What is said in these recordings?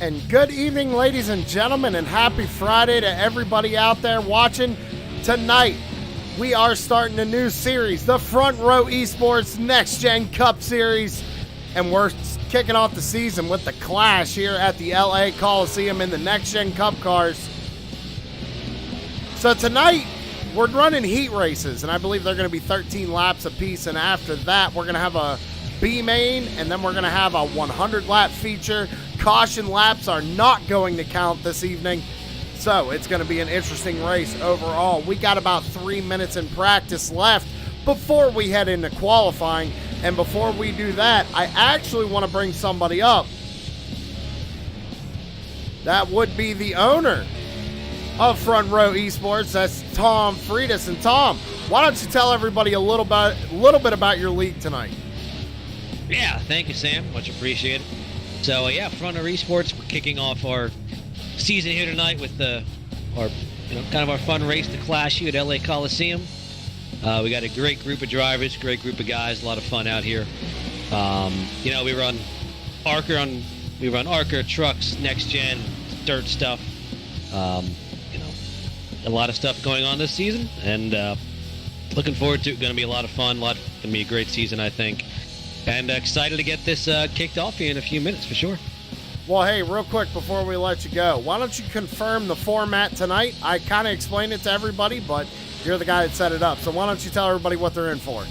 And good evening, ladies and gentlemen, and happy Friday to everybody out there watching. Tonight, we are starting a new series, the Front Row Esports Next Gen Cup Series, and we're kicking off the season with the clash here at the L.A. Coliseum in the Next Gen Cup cars. So tonight, we're running heat races, and I believe they're going to be 13 laps apiece, and after that, we're going to have a B main, and then we're going to have a 100-lap feature. Caution laps are not going to count this evening, so it's going to be an interesting race overall. We got about 3 minutes in practice left before we head into qualifying, and before we do that, I actually want to bring somebody up. That would be the owner of Front Row Esports. That's Tom Freitas. And Tom, why don't you tell everybody a little bit about your league tonight? Yeah, thank you, Sam. Much appreciated. So, Front Row Esports, we're kicking off our season here tonight with our fun race, the Clash here at L.A. Coliseum. We got a great group of drivers, great group of guys, a lot of fun out here. We run ARCA trucks, next gen, dirt stuff. A lot of stuff going on this season, and looking forward to it. Going to be a lot of fun. Going to be a great season, I think. And excited to get this kicked off here in a few minutes for sure. Well, hey, real quick before we let you go, why don't you confirm the format tonight? I kind of explained it to everybody, but you're the guy that set it up. So why don't you tell everybody what they're in for?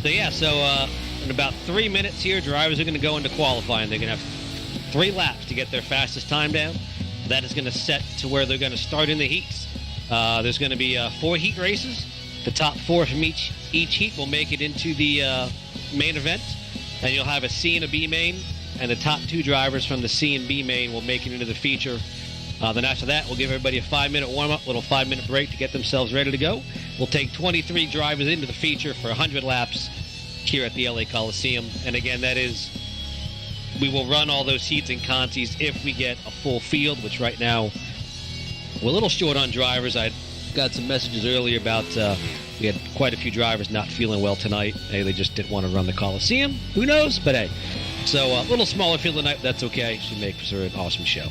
So in about 3 minutes here, drivers are going to go into qualifying. They're going to have 3 laps to get their fastest time down. That is going to set to where they're going to start in the heats. There's going to be 4 heat races. The top 4 from each heat will make it into the main event, and you'll have a C and a B main, and the top 2 drivers from the C and B main will make it into the feature. Then after that, we'll give everybody a 5-minute warm-up, little 5-minute break to get themselves ready to go. We'll take 23 drivers into the feature for 100 laps here at the L.A. Coliseum. And again, we will run all those heats and contests if we get a full field, which right now we're a little short on drivers. I got some messages earlier about we had quite a few drivers not feeling well tonight. Hey, they just didn't want to run the Coliseum. Who knows? But hey, so a little smaller field tonight. That's okay. Should make for an awesome show.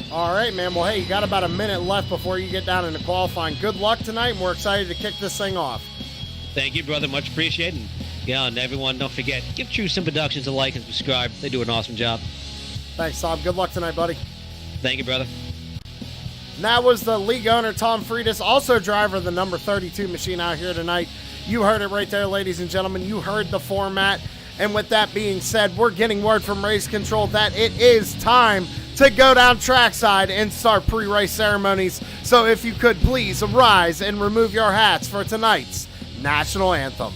All right, man. Well, hey, you got about a minute left before you get down into qualifying. Good luck tonight, and we're excited to kick this thing off. Thank you, brother. Much appreciated. And everyone, don't forget, give True Sim Productions a like and subscribe. They do an awesome job. Thanks, Tom. Good luck tonight, buddy. Thank you, brother. And that was the league owner, Tom Freitas, also driver of the number 32 machine out here tonight. You heard it right there, ladies and gentlemen. You heard the format. And with that being said, we're getting word from race control that it is time to go down trackside and start pre-race ceremonies. So if you could please arise and remove your hats for tonight's national anthem.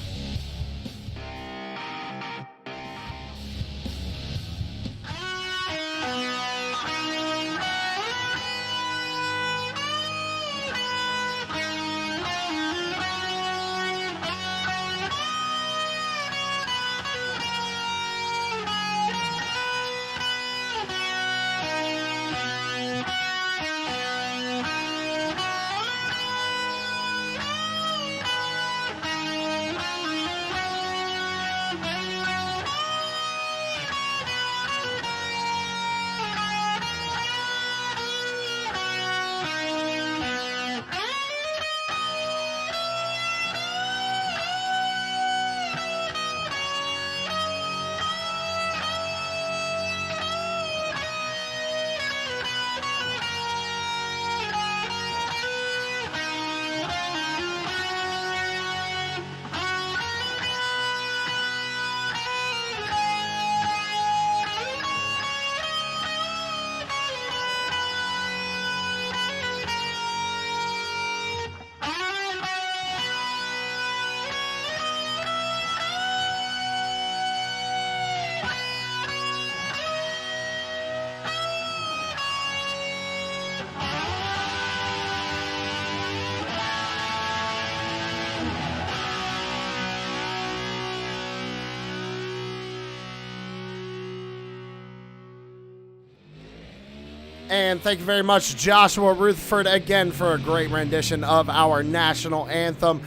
And thank you very much, Joshua Rutherford, again for a great rendition of our national anthem.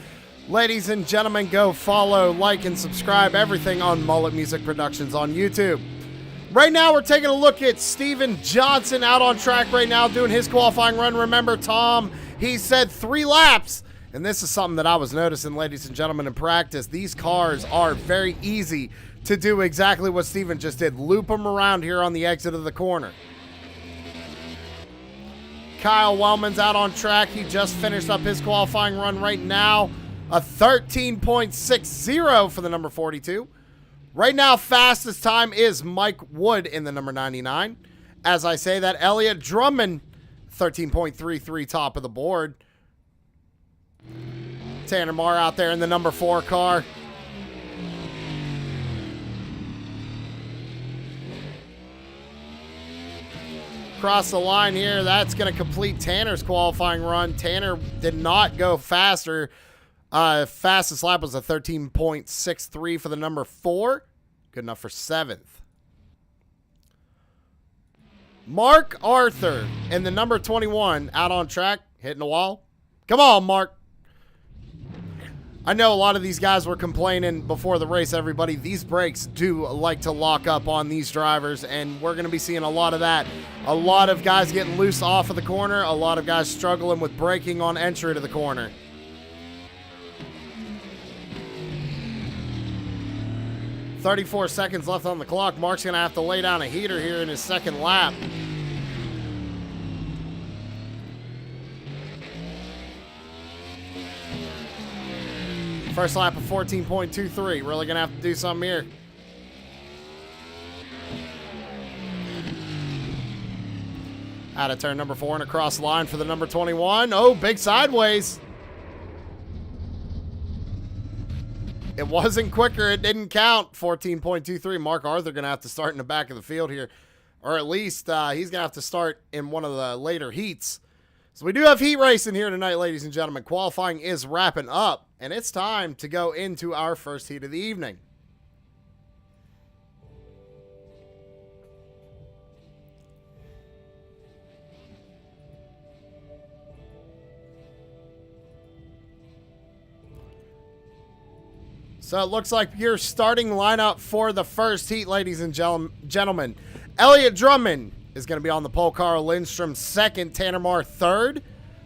Ladies and gentlemen, go follow, like, and subscribe everything on Mullet Music Productions on YouTube. Right now, we're taking a look at Steven Johnson out on track right now doing his qualifying run. Remember, Tom, he said 3 laps. And this is something that I was noticing, ladies and gentlemen, in practice. These cars are very easy to do exactly what Steven just did. Loop them around here on the exit of the corner. Kyle Wellman's out on track. He just finished up his qualifying run right now. A 13.60 for the number 42. Right now, fastest time is Mike Wood in the number 99. As I say that, Elliott Drummond, 13.33 top of the board. Tanner Marr out there in the number 4 car. Across the line here, that's going to complete Tanner's qualifying run. Tanner did not go faster. Fastest lap was a 13.63 for the number 4. Good enough for 7th. Mark Arthur in the number 21 out on track, hitting the wall. Come on, Mark. I know a lot of these guys were complaining before the race, everybody. These brakes do like to lock up on these drivers, and we're going to be seeing a lot of that. A lot of guys getting loose off of the corner. A lot of guys struggling with braking on entry to the corner. .34 seconds left on the clock. Mark's going to have to lay down a heater here in his second lap. First lap of 14.23. Really going to have to do something here. Out of turn number 4 and across the line for the number 21. Oh, big sideways. It wasn't quicker. It didn't count. 14.23. Mark Arthur going to have to start in the back of the field here. Or at least he's going to have to start in one of the later heats. So we do have heat racing here tonight, ladies and gentlemen. Qualifying is wrapping up, and it's time to go into our first heat of the evening. So it looks like your starting lineup for the first heat, ladies and gentlemen. Elliott Drummond is going to be on the pole. Carl Lindstrom second. Tanner Marr third.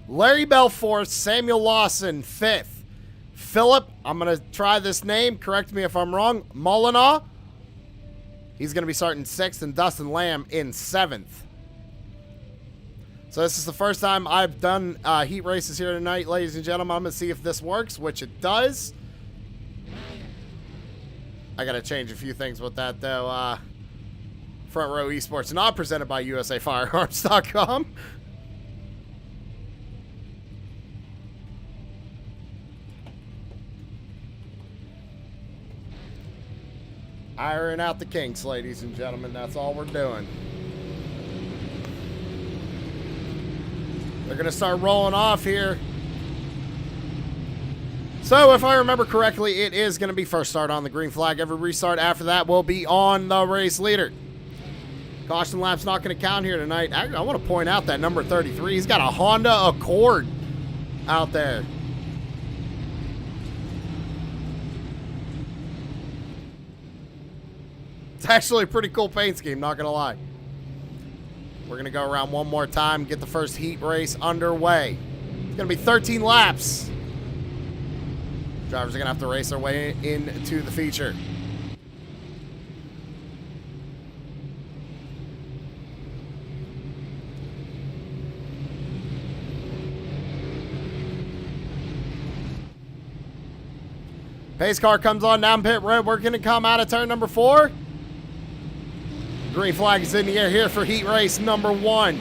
Larry Bell fourth. Samuel Lawson fifth. Philip, I'm going to try this name. Correct me if I'm wrong. Molina. He's going to be starting sixth. And Dustin Lamb in seventh. So this is the first time I've done heat races here tonight, ladies and gentlemen. I'm going to see if this works, which it does. I got to change a few things with that, though. Front Row Esports, not presented by USAFirearms.com. Iron out the kinks, ladies and gentlemen. That's all we're doing. They're going to start rolling off here. So, if I remember correctly, it is going to be first start on the green flag. Every restart after that will be on the race leader. Caution lap's not going to count here tonight. I want to point out that number 33, he's got a Honda Accord out there. It's actually a pretty cool paint scheme, not going to lie. We're going to go around one more time, get the first heat race underway. It's going to be 13 laps. Drivers are going to have to race their way into the feature. Pace car comes on down pit road. We're going to come out of turn number 4. Green flag is in the air here for heat race number 1.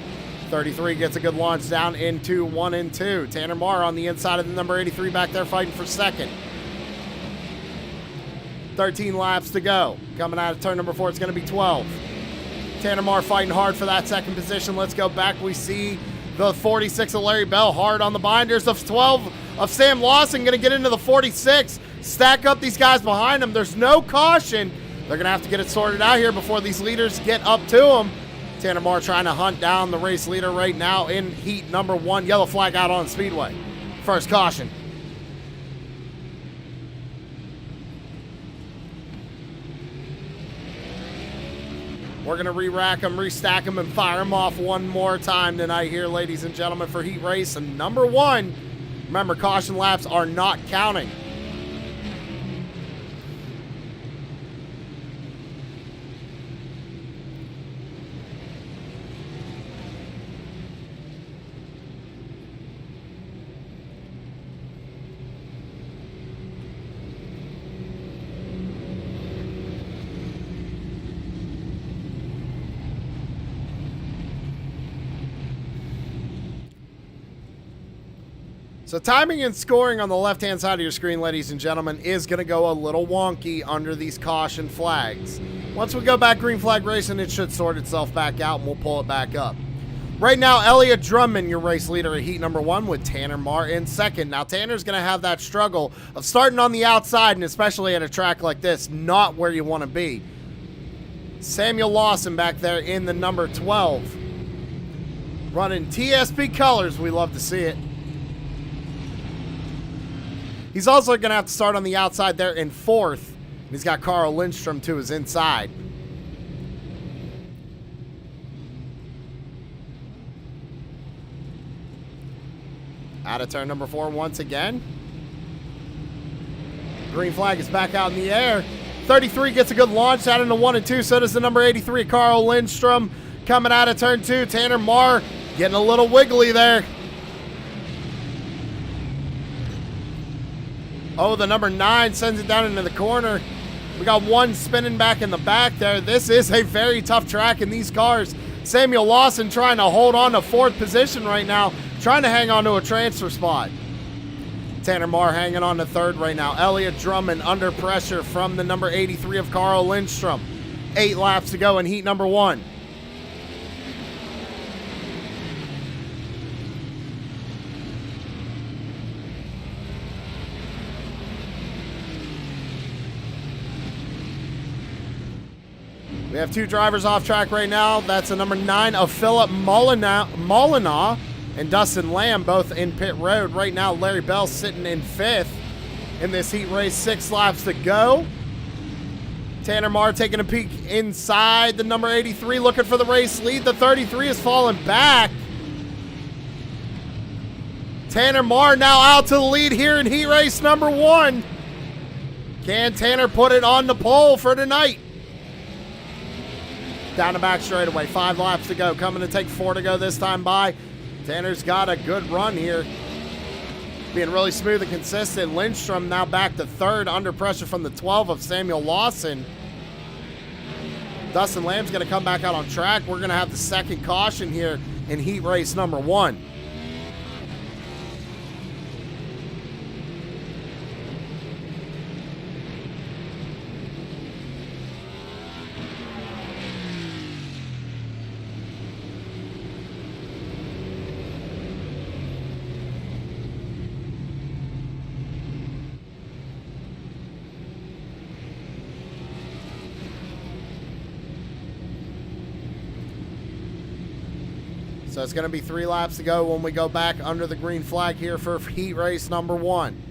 33 gets a good launch down into 1 and 2. Tanner Marr on the inside of the number 83 back there fighting for second. 13 laps to go. Coming out of turn number 4, it's going to be 12. Tanner Marr fighting hard for that second position. Let's go back. We see the 46 of Larry Bell hard on the binders. Of 12 of Sam Lawson going to get into the 46. Stack up these guys behind him. There's no caution. They're going to have to get it sorted out here before these leaders get up to them. Tanner Marr trying to hunt down the race leader right now in heat number 1. Yellow flag out on speedway. First caution. We're going to re-rack them, restack them, and fire them off one more time tonight here, ladies and gentlemen, for heat race and number 1. Remember, caution laps are not counting. So timing and scoring on the left-hand side of your screen, ladies and gentlemen, is going to go a little wonky under these caution flags. Once we go back green flag racing, it should sort itself back out, and we'll pull it back up. Right now, Elliott Drummond, your race leader at heat number 1, with Tanner Marr in second. Now, Tanner's going to have that struggle of starting on the outside, and especially at a track like this, not where you want to be. Samuel Lawson back there in the number 12. Running TSP colors. We love to see it. He's also going to have to start on the outside there in 4th. He's got Carl Lindstrom to his inside. Out of turn number 4 once again. Green flag is back out in the air. 33 gets a good launch out into 1 and 2. So does the number 83, Carl Lindstrom. Coming out of turn 2, Tanner Marr getting a little wiggly there. Oh, the number 9 sends it down into the corner. We got 1 spinning back in the back there. This is a very tough track in these cars. Samuel Lawson trying to hold on to 4th position right now, trying to hang on to a transfer spot. Tanner Marr hanging on to 3rd right now. Elliott Drummond under pressure from the number 83 of Carl Lindstrom. 8 laps to go in heat number 1. We have 2 drivers off track right now. That's the number 9 of Philip Molina and Dustin Lamb, both in pit road. Right now, Larry Bell sitting in 5th in this heat race. 6 laps to go. Tanner Marr taking a peek inside the number 83, looking for the race lead. The 33 is falling back. Tanner Marr now out to the lead here in heat race number 1. Can Tanner put it on the pole for tonight? Down the back straightaway, 5 laps to go. Coming to take 4 to go this time by. Tanner's got a good run here. Being really smooth and consistent. Lindstrom now back to 3rd under pressure from the 12 of Samuel Lawson. Dustin Lamb's going to come back out on track. We're going to have the 2nd caution here in heat race number 1. So it's going to be 3 laps to go when we go back under the green flag here for heat race number 1.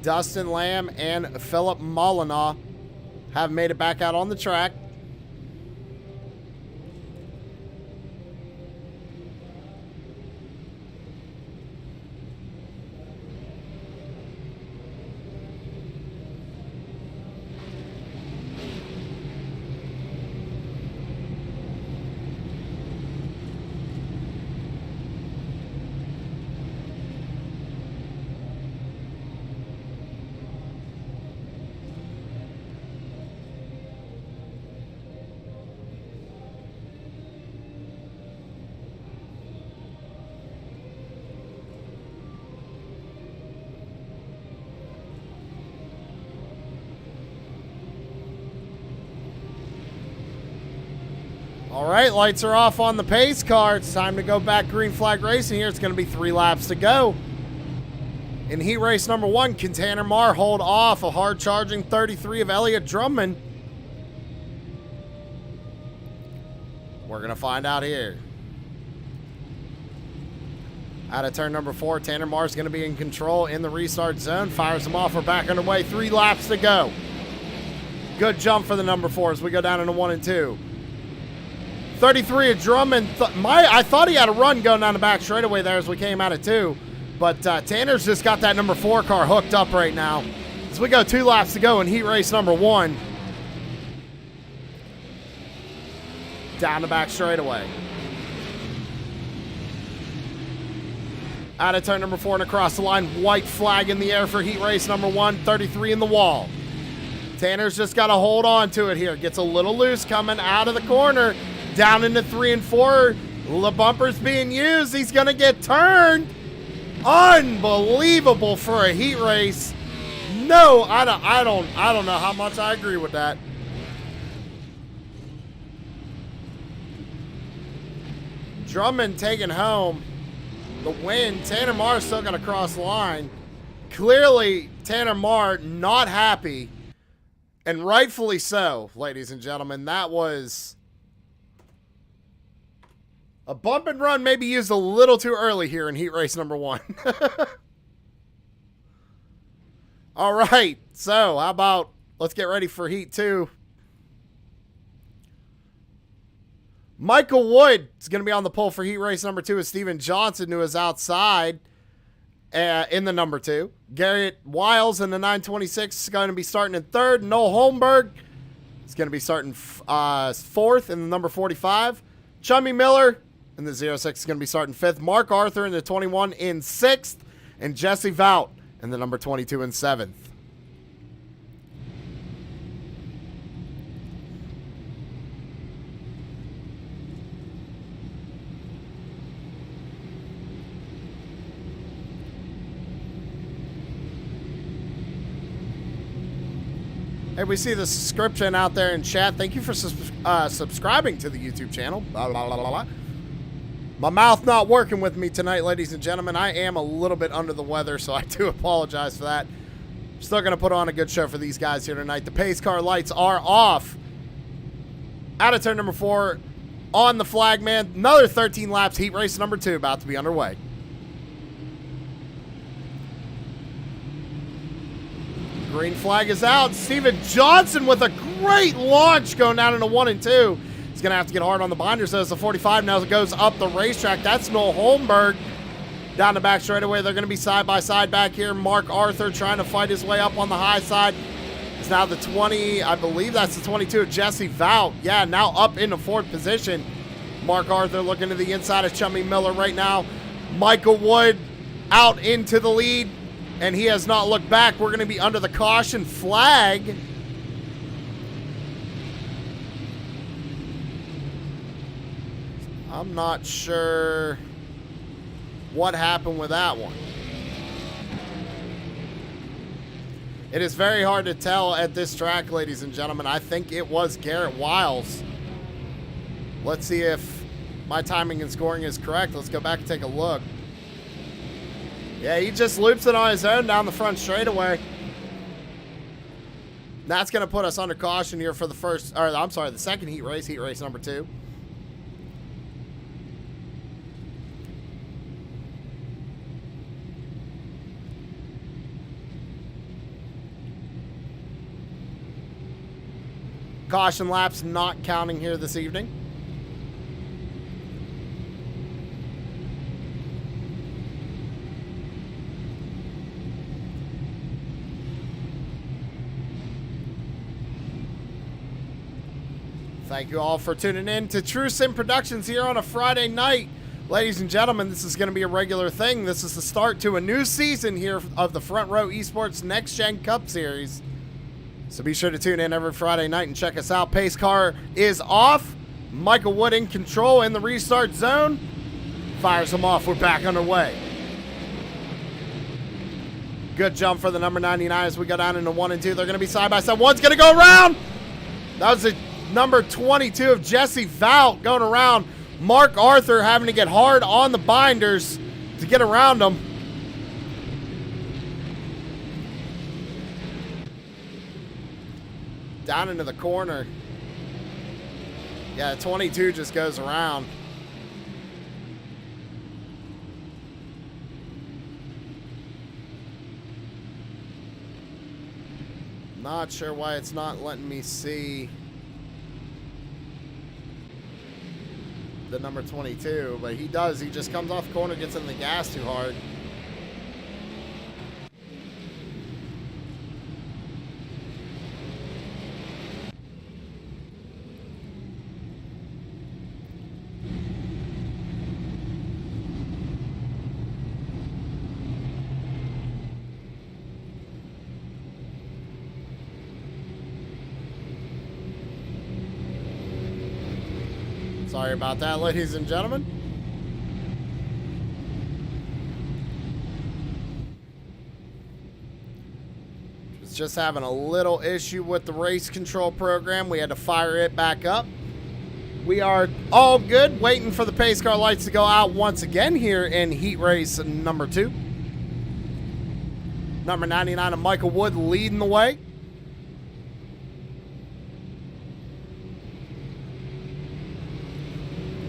Dustin Lamb and Philip Molina have made it back out on the track. All right, lights are off on the pace car. It's time to go back green flag racing here. It's going to be 3 laps to go. In heat race number 1, can Tanner Marr hold off a hard-charging 33 of Elliott Drummond? We're going to find out here. Out of turn number 4, Tanner Marr's going to be in control in the restart zone. Fires them off. We're back underway. 3 laps to go. Good jump for the number 4 as we go down into 1 and 2. 33 of Drummond. I thought he had a run going down the back straightaway there as we came out of 2. But Tanner's just got that number 4 car hooked up right now. As we go 2 laps to go in heat race number 1. Down the back straightaway. Out of turn number 4 and across the line. White flag in the air for heat race number 1. 33 in the wall. Tanner's just got to hold on to it here. Gets a little loose coming out of the corner. Down into 3 and 4. The bumper's being used. He's going to get turned. Unbelievable for a heat race. No, I don't know how much I agree with that. Drummond taking home the win. Tanner Marr still going to cross the line. Clearly, Tanner Marr not happy, and rightfully so, ladies and gentlemen. That was a bump and run, maybe used a little too early here in heat race number 1. All right, so how about let's get ready for heat 2. Michael Wood is going to be on the pole for heat race number 2 with Steven Johnson, who is outside in the number 2. Garrett Wiles in the 926 is going to be starting in 3rd. Noel Holmberg is going to be starting 4th in the number 45. Chummy Miller in the 06 is going to be starting 5th. Mark Arthur in the 21 in 6th. And Jesse Vout in the number 22 in 7th. Hey, we see the subscription out there in chat. Thank you for subscribing to the YouTube channel. Blah, blah, blah, blah, blah. My mouth not working with me tonight, ladies and gentlemen. I am a little bit under the weather, so I do apologize for that. Still going to put on a good show for these guys here tonight. The pace car lights are off. Out of turn number 4 on the flag, man. Another 13 laps. Heat race number 2 about to be underway. Green flag is out. Steven Johnson with a great launch going down into 1 and 2. He's going to have to get hard on the binders as the 45 now goes up the racetrack. That's Noel Holmberg down the back straightaway. They're going to be side by side back here. Mark Arthur trying to fight his way up on the high side. It's now the 20, I believe that's the 22 of Jesse Vout. Yeah, now up into 4th position. Mark Arthur looking to the inside of Chummy Miller right now. Michael Wood out into the lead, and he has not looked back. We're going to be under the caution flag. I'm not sure what happened with that one. It is very hard to tell at this track, ladies and gentlemen. I think it was Garrett Wiles. Let's see if my timing and scoring is correct. Let's go back and take a look. Yeah, he just loops it on his own down the front straightaway. That's going to put us under caution here for the second heat race number 2. Caution laps not counting here this evening. Thank you all for tuning in to True Sim Productions here on a Friday night. Ladies and gentlemen, this is going to be a regular thing. This is the start to a new season here of the Front Row Esports Next Gen Cup Series. So be sure to tune in every Friday night and check us out. Pace car is off. Michael Wood in control in the restart zone. Fires them off. We're back underway. Good jump for the number 99 as we go down into 1 and 2. They're going to be side by side. One's going to go around. That was the number 22 of Jesse Vout going around. Mark Arthur having to get hard on the binders to get around them. Down into the corner. Yeah, 22 just goes around. Not sure why it's not letting me see the number 22, but he does. He just comes off the corner, gets in the gas too hard. Sorry about that, ladies and gentlemen. Was just having a little issue with the race control program. We had to fire it back up. We are all good, waiting for the pace car lights to go out once again here in heat race number 2. Number 99 of Michael Wood leading the way.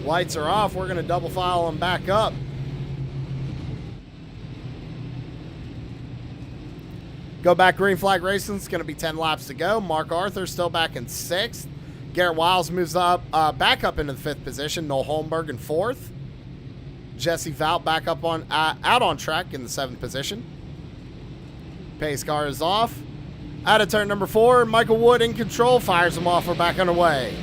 Lights are off. We're going to double file them back up. Go back green flag racing. It's going to be 10 laps to go. Mark Arthur still back in 6th. Garrett Wiles moves up, back up into the 5th position. Noel Holmberg in 4th. Jesse Vout back up on out on track in the 7th position. Pace car is off. Out of turn number 4, Michael Wood in control, fires them off. We're back underway.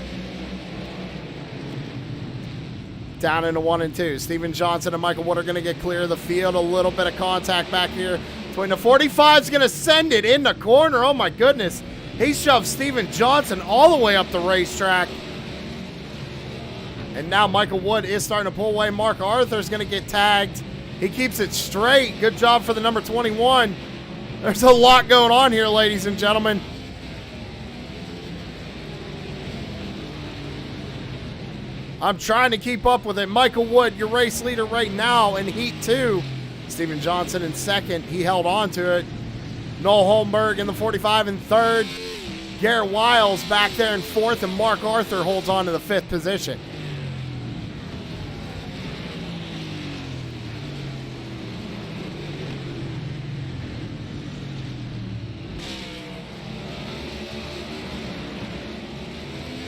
Down into 1 and 2. Steven Johnson and Michael Wood are going to get clear of the field. A little bit of contact back here between the 45. Is going to send it in the corner. Oh, my goodness. He shoved Steven Johnson all the way up the racetrack. And now Michael Wood is starting to pull away. Mark Arthur's going to get tagged. He keeps it straight. Good job for the number 21. There's a lot going on here, ladies and gentlemen. I'm trying to keep up with it. Michael Wood, your race leader right now in Heat 2. Steven Johnson in 2nd. He held on to it. Noel Holmberg in the 45 in 3rd. Garrett Wiles back there in 4th. And Mark Arthur holds on to the 5th position.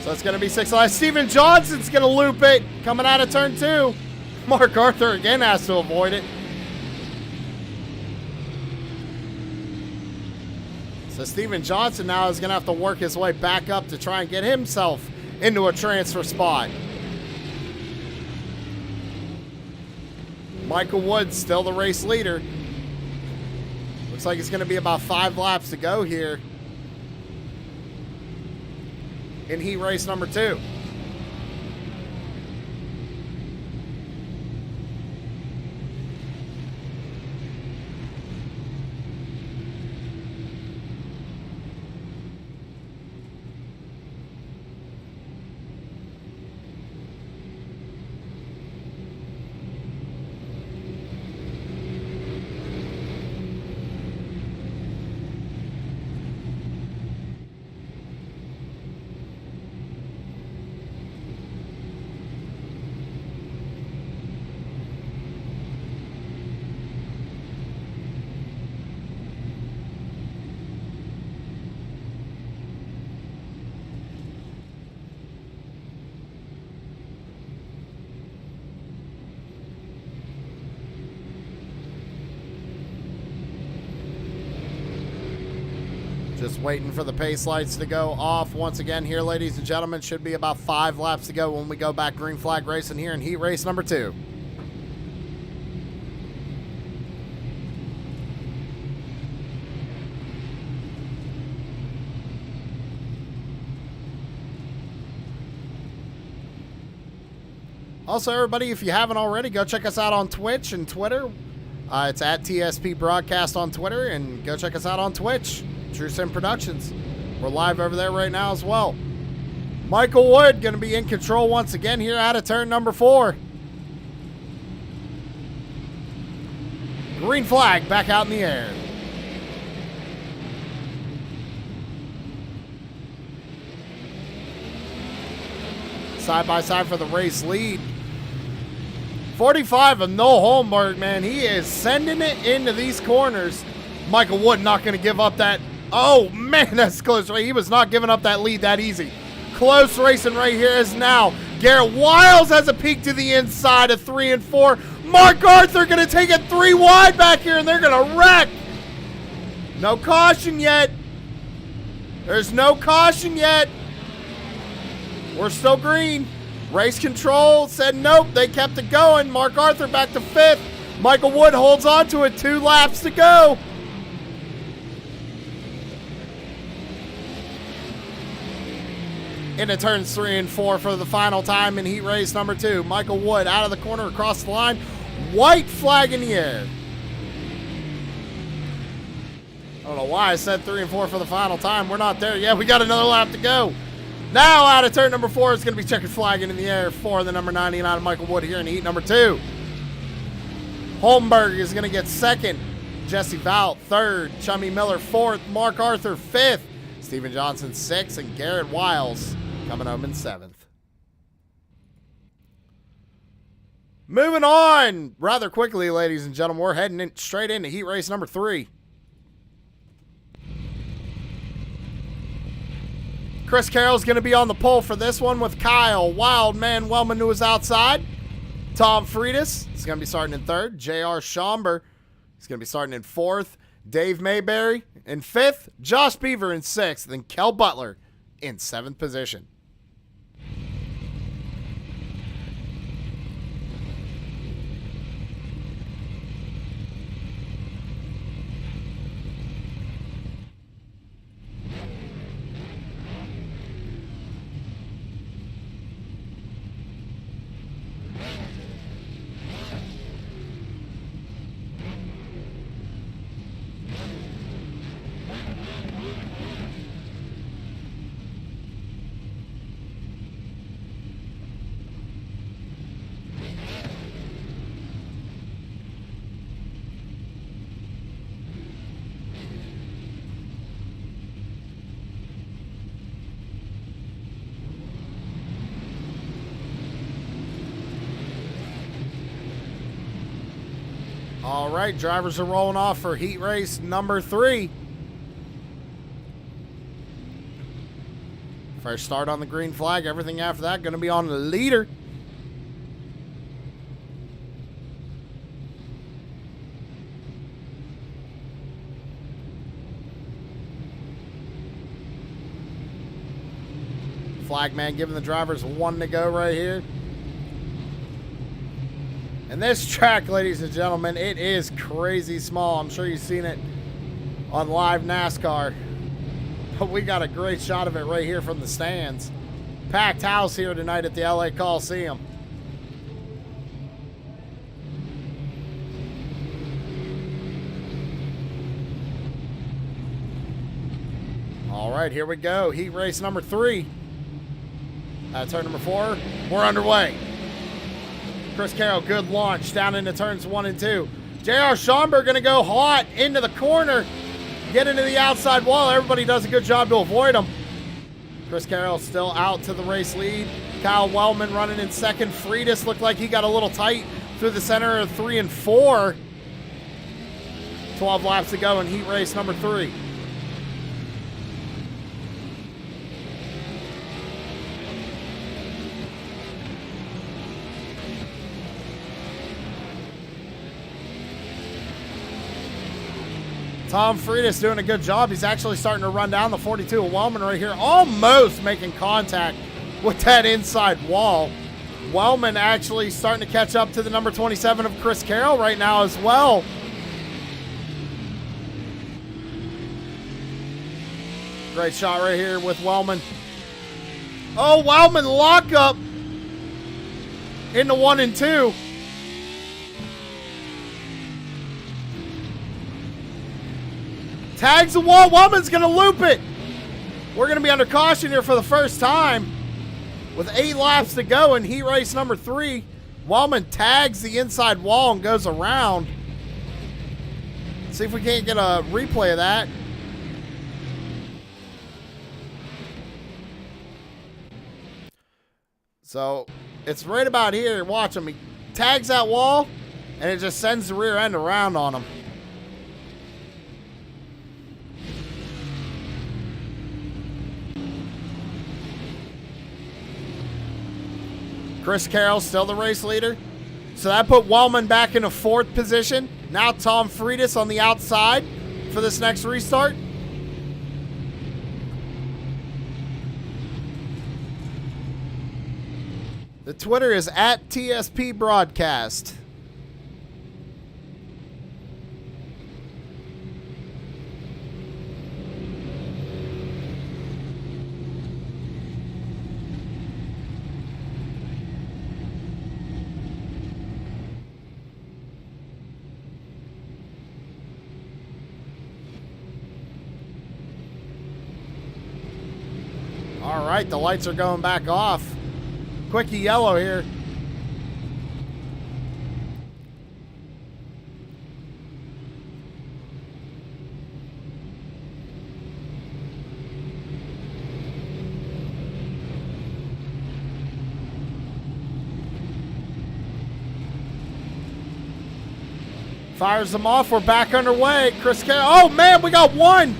So it's going to be 6 laps. Steven Johnson's going to loop it. Coming out of turn 2. Mark Arthur again has to avoid it. So Steven Johnson now is going to have to work his way back up to try and get himself into a transfer spot. Michael Wood still the race leader. Looks like it's going to be about 5 laps to go here in heat race number 2. Just waiting for the pace lights to go off once again here, ladies and gentlemen. Should be about 5 laps to go when we go back green flag racing here in heat race number 2. Also, everybody, if you haven't already, go check us out on Twitch and Twitter. It's at TSP Broadcast on Twitter, and go check us out on Twitch. True Sim Productions. We're live over there right now as well. Michael Wood going to be in control once again here out of turn number 4. Green flag back out in the air. Side by side for the race lead. 45 of Noel Holmberg, man. He is sending it into these corners. Michael Wood not going to give up that Oh, man, that's close. He was not giving up that lead that easy. Close racing right here is now. Garrett Wiles has a peek to the inside of 3 and 4. Mark Arthur going to take it 3 wide back here, and they're going to wreck. No caution yet. There's no caution yet. We're still green. Race control said nope. They kept it going. Mark Arthur back to 5th. Michael Wood holds on to it. 2 laps to go. Into turns 3 and 4 for the final time in heat race number 2. Michael Wood out of the corner across the line. White flag in the air. I don't know why I said 3 and 4 for the final time. We're not there yet. We got another lap to go. Now out of turn number 4, it's going to be checkered flag in the air for the number 99 of Michael Wood here in heat number 2. Holmberg is going to get 2nd. Jesse Valt 3rd. Chummy Miller 4th. Mark Arthur 5th. Steven Johnson 6th. And Garrett Wiles coming home in 7th. Moving on rather quickly, ladies and gentlemen. We're heading straight into heat race number 3. Chris Carroll's going to be on the pole for this one with Kyle Wildman Wellman, who was outside. Tom Freitas is going to be starting in 3rd. J.R. Schomburg is going to be starting in 4th. Dave Mayberry in 5th. Josh Beaver in 6th. And Kel Butler in 7th position. All right, drivers are rolling off for heat race number 3. First start on the green flag. Everything after that going to be on the leader. Flagman giving the drivers 1 to go right here. And this track, ladies and gentlemen, it is crazy small. I'm sure you've seen it on live NASCAR. But we got a great shot of it right here from the stands. Packed house here tonight at the L.A Coliseum. All right, here we go. Heat race number 3. Turn number 4. We're underway. Chris Carroll, good launch down into turns 1 and 2. J.R. Schomburg going to go hot into the corner, get into the outside wall. Everybody does a good job to avoid him. Chris Carroll still out to the race lead. Kyle Wellman running in 2nd. Freitas looked like he got a little tight through the center of 3 and 4. 12 laps to go in heat race number 3. Tom Freitas doing a good job. He's actually starting to run down the 42 of Wellman right here, almost making contact with that inside wall. Wellman actually starting to catch up to the number 27 of Chris Carroll right now as well. Great shot right here with Wellman. Oh, Wellman lock up into 1 and 2. Tags the wall. Wellman's going to loop it. We're going to be under caution here for the first time. With 8 laps to go in heat race number 3. Wellman tags the inside wall and goes around. See if we can't get a replay of that. So it's right about here. Watch him. He tags that wall and it just sends the rear end around on him. Chris Carroll still the race leader. So that put Wellman back in a 4th position. Now Tom Friedis on the outside for this next restart. The Twitter is at TSP Broadcast. All right, the lights are going back off. Quickie yellow here. Fires them off. We're back underway. Chris Carroll. Oh, man, we got one.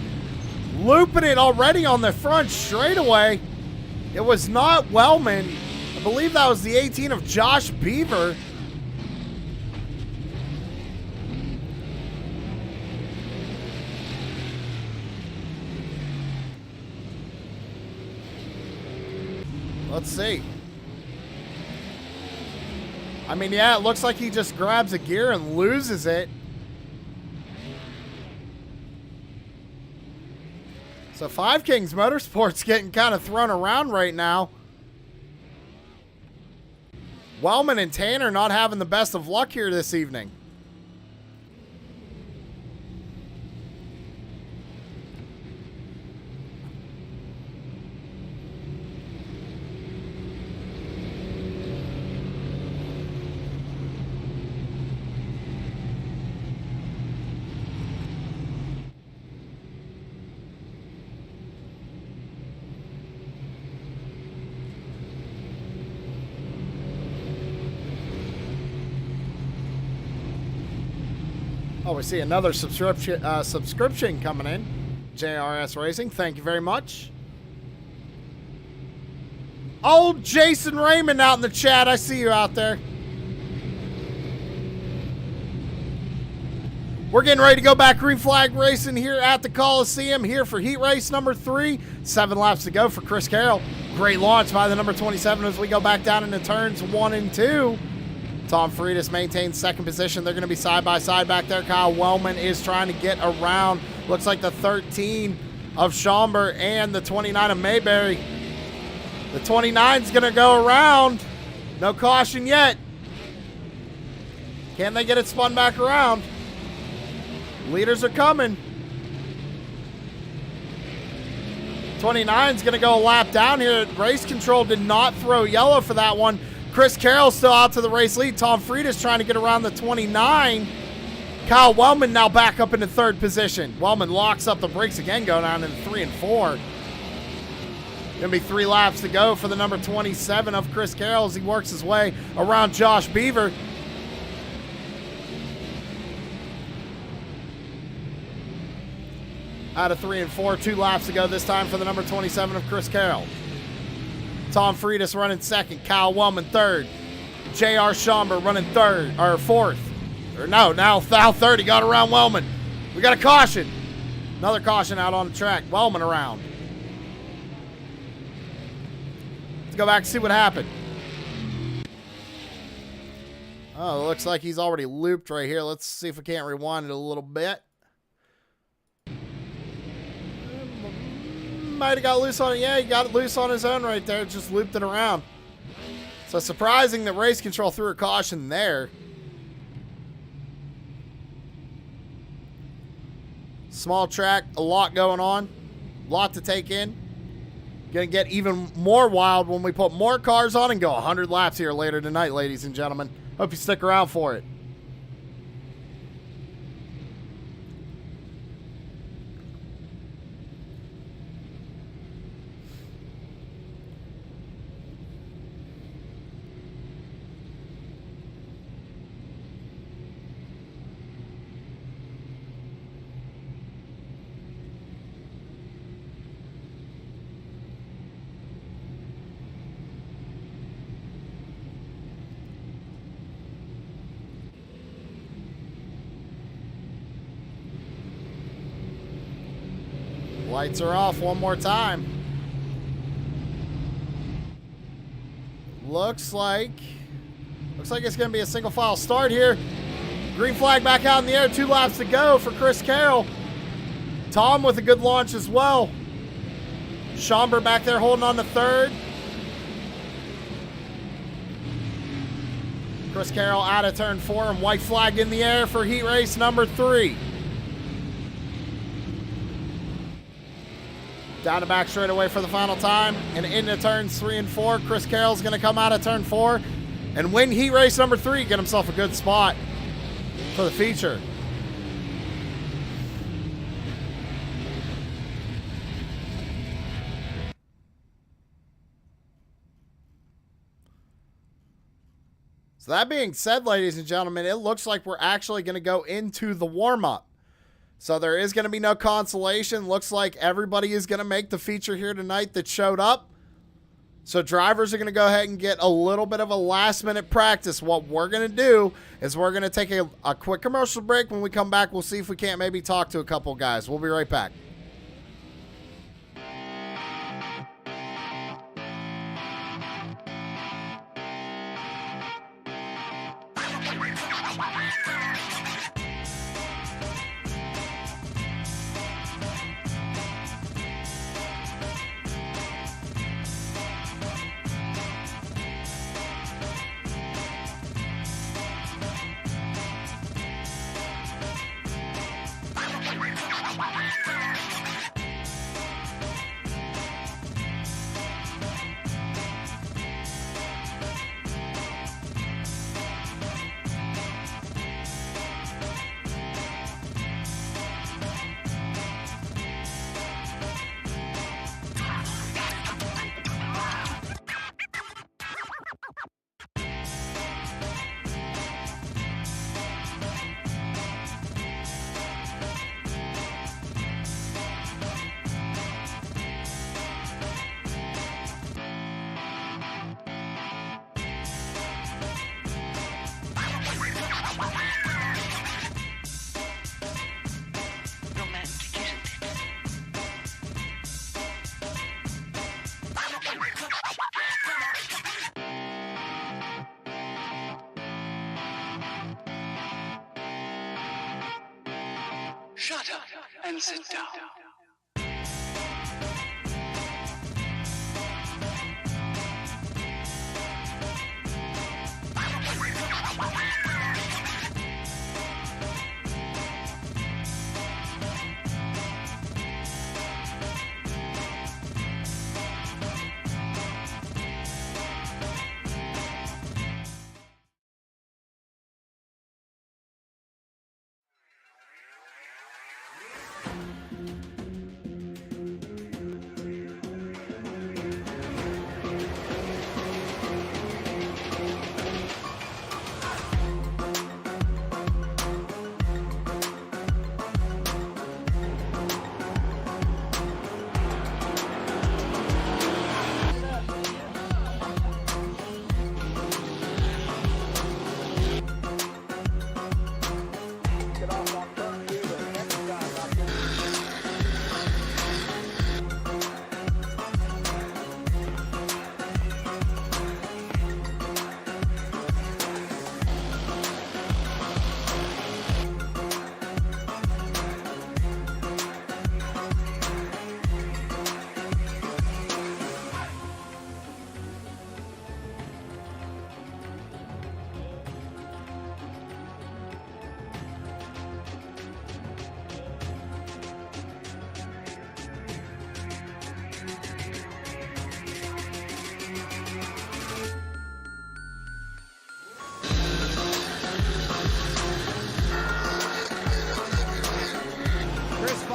Looping it already on the front straightaway. It was not Wellman. I believe that was the 18 of Josh Beaver. Let's see. I mean, yeah, it looks like he just grabs a gear and loses it. So Five Kings Motorsports getting kind of thrown around right now. Wellman and Tanner not having the best of luck here this evening. Oh, we see another subscription coming in. JRS Racing, thank you very much. Old Jason Raymond out in the chat. I see you out there. We're getting ready to go back green flag racing here at the Coliseum here for heat race number 3. 7 laps to go for Chris Carroll. Great launch by the number 27 as we go back down into turns 1 and 2. Tom Friedis maintains 2nd position. They're going to be side by side back there. Kyle Wellman is trying to get around. Looks like the 13 of Schaumburg and the 29 of Mayberry. The 29 is going to go around. No caution yet. Can they get it spun back around? Leaders are coming. 29 is going to go a lap down here. Race control did not throw yellow for that one. Chris Carroll still out to the race lead. Tom Friedis trying to get around the 29. Kyle Wellman now back up into 3rd position. Wellman locks up the brakes again, going down in 3 and 4. Gonna be 3 laps to go for the number 27 of Chris Carroll as he works his way around Josh Beaver. Out of 3 and 4, 2 laps to go this time for the number 27 of Chris Carroll. Tom Friedis running 2nd, Kyle Wellman 3rd. J.R. Schaumburg running 3rd, or 4th. Or no, now 3rd, he got around Wellman. We got a caution. Another caution out on the track. Wellman around. Let's go back and see what happened. Oh, it looks like he's already looped right here. Let's see if we can't rewind it a little bit. Might have got loose on it. Yeah, he got it loose on his own right there. Just looped it around. So surprising that race control threw a caution there. Small track, a lot going on. A lot to take in. Gonna get even more wild when we put more cars on and go 100 laps here later tonight, ladies and gentlemen. Hope you stick around for it. Lights are off one more time. Looks like it's going to be a single file start here. Green flag back out in the air. 2 laps to go for Chris Carroll. Tom with a good launch as well. Schomburg back there holding on to third. Chris Carroll out of turn 4 and white flag in the air for heat race number 3. Down the back straightaway for the final time and into turns 3 and 4. Chris Carroll's going to come out of turn 4 and win heat race number 3. Get himself a good spot for the feature. So that being said, ladies and gentlemen, it looks like we're actually going to go into the warm-up. So there is going to be no consolation. Looks like everybody is going to make the feature here tonight that showed up. So drivers are going to go ahead and get a little bit of a last-minute practice. What we're going to do is we're going to take a quick commercial break. When we come back, we'll see if we can't maybe talk to a couple guys. We'll be right back. Shut up and sit down.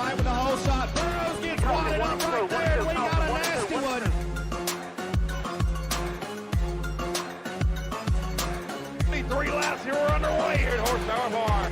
With the whole shot. Burrows gets wadded up right there, and we got a nasty one. 3 laps here, we're underway here at Horsepower Bar.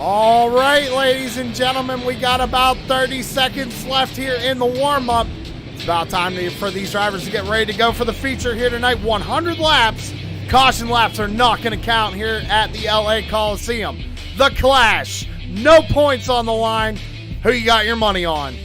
All right, ladies and gentlemen, we got about 30 seconds left here in the warm-up. It's about time for these drivers to get ready to go for the feature here tonight. 100 laps. Caution laps are not going to count here at the L.A Coliseum. The Clash. No points on the line. Who you got your money on?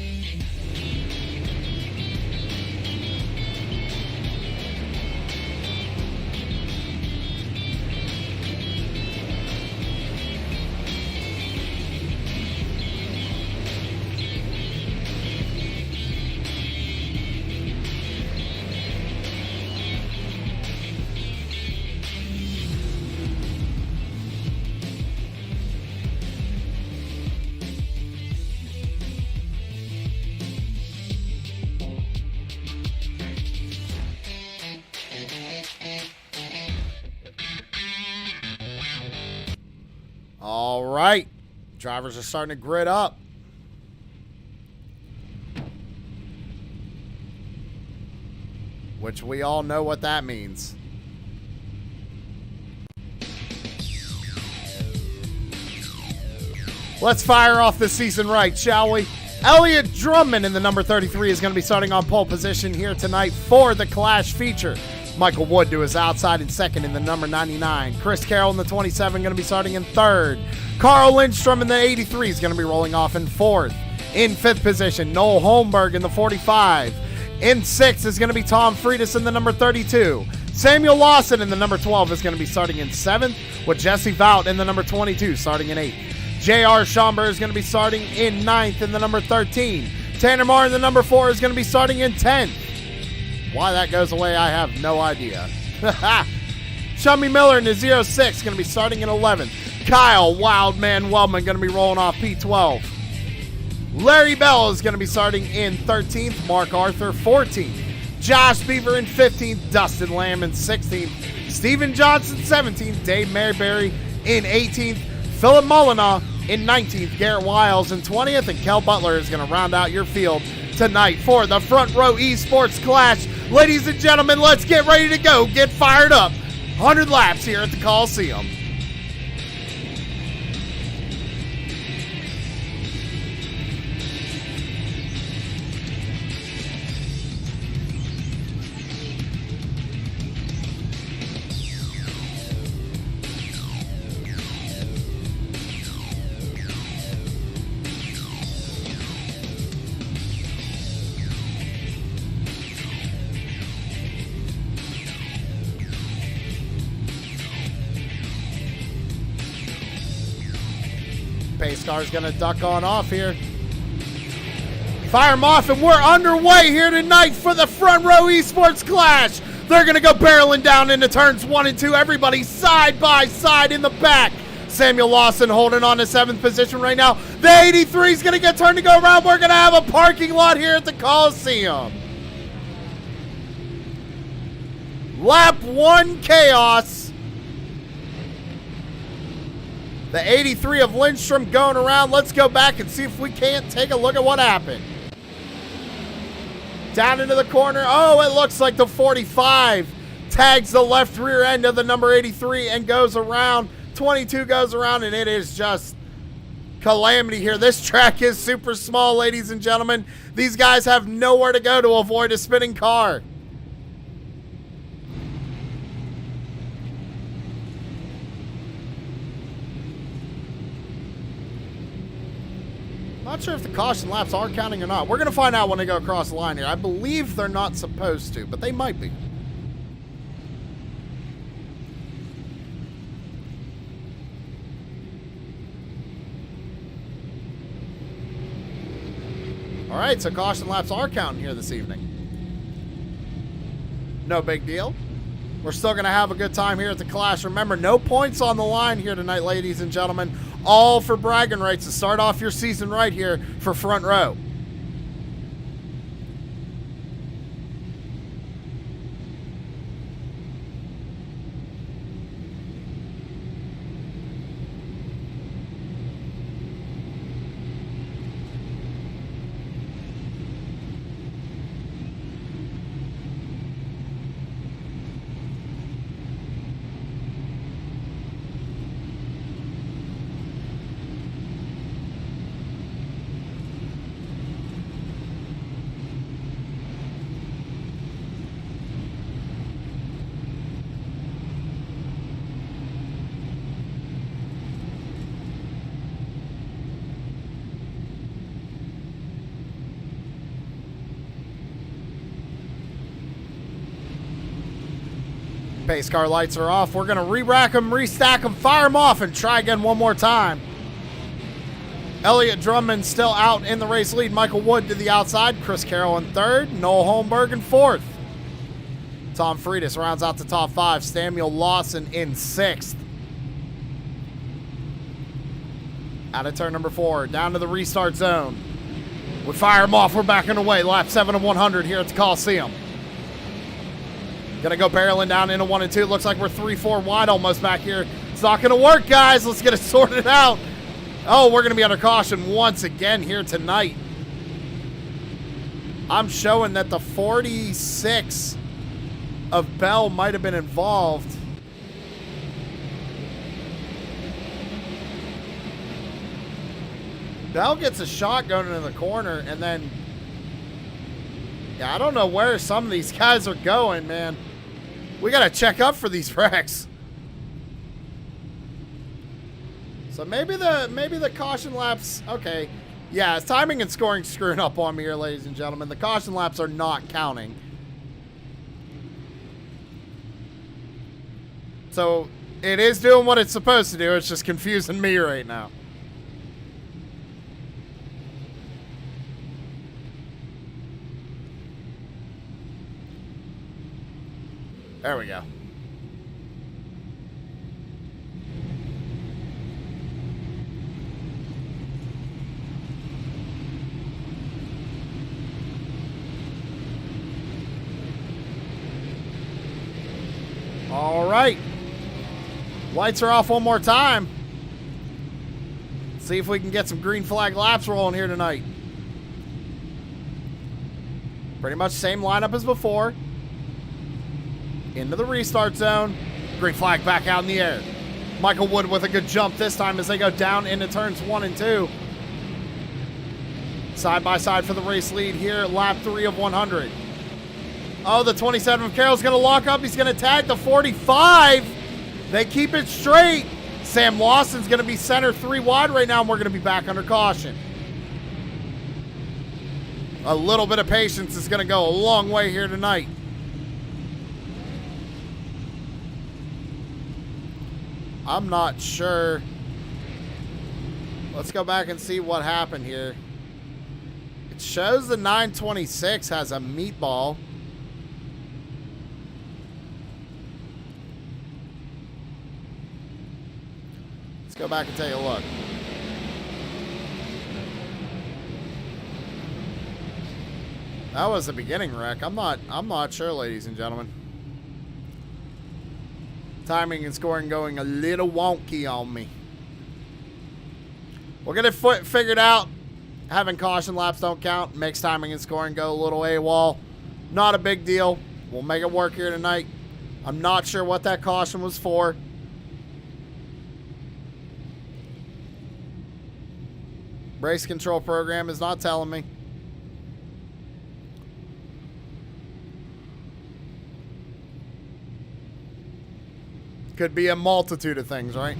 All right. Drivers are starting to grid up. Which we all know what that means. Let's fire off this season right, shall we? Elliott Drummond in the number 33 is going to be starting on pole position here tonight for the Clash feature. Michael Wood to his outside in second in the number 99. Chris Carroll in the 27 going to be starting in third. Carl Lindstrom in the 83 is going to be rolling off in fourth. In fifth position, Noel Holmberg in the 45. In sixth is going to be Tom Freitas in the number 32. Samuel Lawson in the number 12 is going to be starting in seventh, with Jesse Vout in the number 22 starting in eighth. J.R. Schomburg is going to be starting in ninth in the number 13. Tanner Marr in the number 4 is going to be starting in 10th. Why that goes away, I have no idea. Shummy Miller in the 06 going to be starting in 11th. Kyle Wildman Wellman going to be rolling off P12. Larry Bell is going to be starting in 13th. Mark Arthur 14th. Josh Beaver in 15th. Dustin Lamb in 16th. Steven Johnson 17th. Dave Mayberry in 18th. Philip Molina in 19th. Garrett Wiles in 20th. And Kel Butler is going to round out your field tonight for the Front Row Esports Clash. Ladies and gentlemen, let's get ready to go. Get fired up. 100 laps here at the Coliseum. Pace car's gonna duck on off here. Fire them off, and we're underway here tonight for the Front Row Esports Clash. They're gonna go barreling down into turns 1 and 2. Everybody side by side in the back. Samuel Lawson holding on to 7th position right now. The 83 is gonna get turned to go around. We're gonna have a parking lot here at the Coliseum. Lap 1 chaos. The 83 of Lindstrom going around. Let's go back and see if we can't take a look at what happened. Down into the corner. Oh, it looks like the 45 tags the left rear end of the number 83 and goes around. 22 goes around, and it is just calamity here. This track is super small, ladies and gentlemen. These guys have nowhere to go to avoid a spinning car. Not sure if the caution laps are counting or not. We're going to find out when they go across the line here. I believe they're not supposed to, but they might be. All right, so caution laps are counting here this evening. No big deal. We're still going to have a good time here at the Clash. Remember, no points on the line here tonight, ladies and gentlemen. All for bragging rights to start off your season right here for Front Row. Pace car lights are off. We're going to re-rack them, restack them, fire them off, and try again one more time. Elliott Drummond still out in the race lead. Michael Wood to the outside. Chris Carroll in third. Noel Holmberg in fourth. Tom Freitas rounds out the top five. Samuel Lawson in sixth. Out of turn number 4. Down to the restart zone. We fire them off. We're backing away. Lap 7 of 100 here at the Coliseum. Gonna go barreling down into 1 and 2. Looks like we're 3-4 wide almost back here. It's not gonna work, guys. Let's get it sorted out. Oh, we're gonna be under caution once again here tonight. I'm showing that the 46 of Bell might have been involved. Bell gets a shot going into the corner, and then, yeah, I don't know where some of these guys are going, man. We got to check up for these wrecks. So maybe the caution laps, okay. Yeah, timing and scoring screwing up on me here, ladies and gentlemen. The caution laps are not counting. So it is doing what it's supposed to do. It's just confusing me right now. There we go. All right. Lights are off one more time. See if we can get some green flag laps rolling here tonight. Pretty much same lineup as before. Into the restart zone. Green flag back out in the air. Michael Wood with a good jump this time as they go down into turns 1 and 2. Side by side for the race lead here, lap 3 of 100. Oh, the 27 of Carroll's going to lock up. He's going to tag the 45. They keep it straight. Sam Lawson's going to be center 3 wide right now, and we're going to be back under caution. A little bit of patience is going to go a long way here tonight. I'm not sure. Let's go back and see what happened here. It shows the 926 has a meatball. Let's go back and take a look. That was the beginning wreck. I'm not sure, ladies and gentlemen. Timing and scoring going a little wonky on me. We'll get it figured out. Having caution laps don't count. Makes timing and scoring go a little AWOL. Not a big deal. We'll make it work here tonight. I'm not sure what that caution was for. Race control program is not telling me. Could be a multitude of things, right?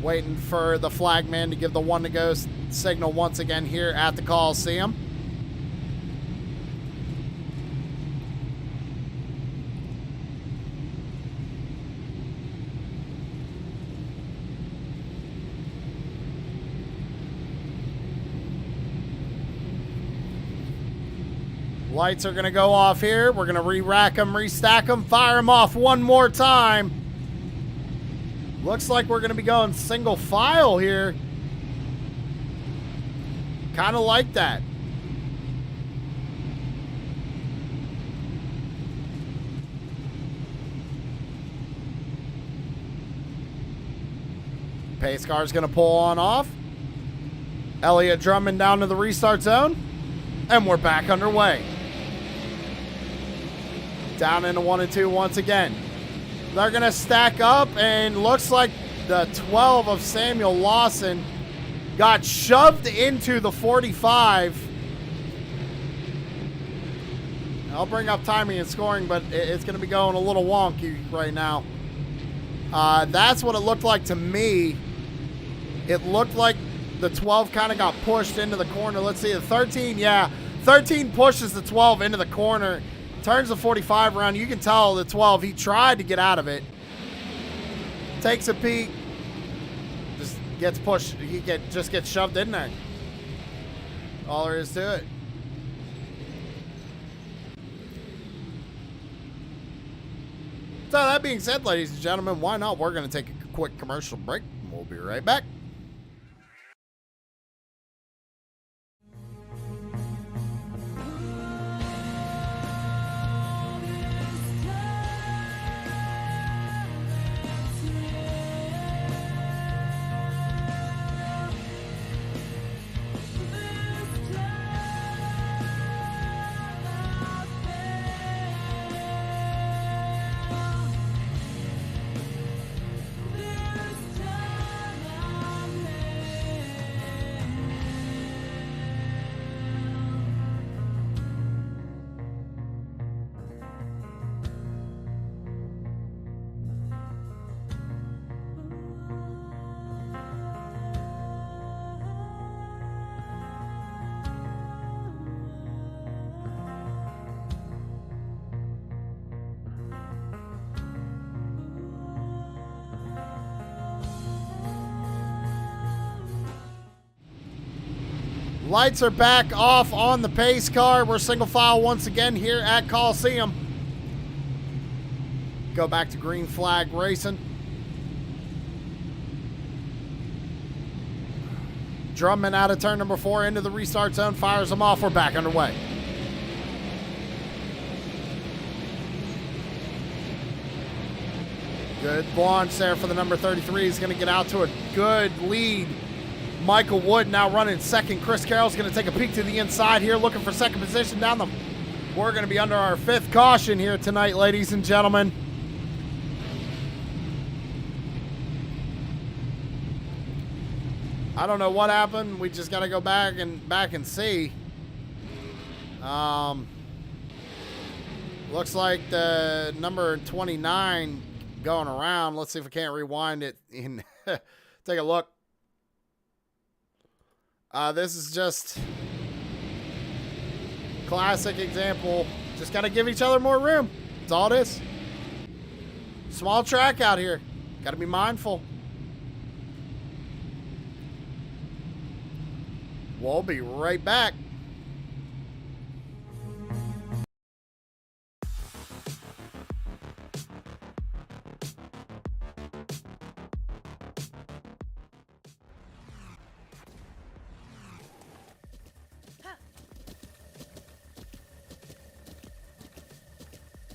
Waiting for the flagman to give the 1 to go signal once again here at the Coliseum. Lights are going to go off here. We're going to re-rack them, restack them, fire them off one more time. Looks like we're going to be going single file here. Kind of like that. Pace car is going to pull on off. Elliott Drummond down to the restart zone. And we're back underway. Down into 1 and 2 once again. They're going to stack up, and looks like the 12 of Samuel Lawson got shoved into the 45. I'll bring up timing and scoring, but it's going to be going a little wonky right now. That's what it looked like to me. It looked like the 12 kind of got pushed into the corner. Let's see, the 13, yeah. 13 pushes the 12 into the corner, turns the 45 around. You can tell the 12, he tried to get out of it. Takes a peek, just gets pushed. He just gets shoved in there. All there is to it. So that being said, ladies and gentlemen, why not? We're going to take a quick commercial break. We'll be right back. Lights are back off on the pace car. We're single file once again here at Coliseum. Go back to green flag racing. Drummond out of turn number 4 into the restart zone. Fires them off. We're back underway. Good launch there for the number 33. He's going to get out to a good lead. Michael Wood now running second. Chris Carroll's going to take a peek to the inside here, looking for second position down the... We're going to be under our 5th caution here tonight, ladies and gentlemen. I don't know what happened. We just got to go back and see. Looks like the number 29 going around. Let's see if we can't rewind it and take a look. This is just classic example. Just got to give each other more room. That's all it is. Small track out here. Got to be mindful. We'll be right back.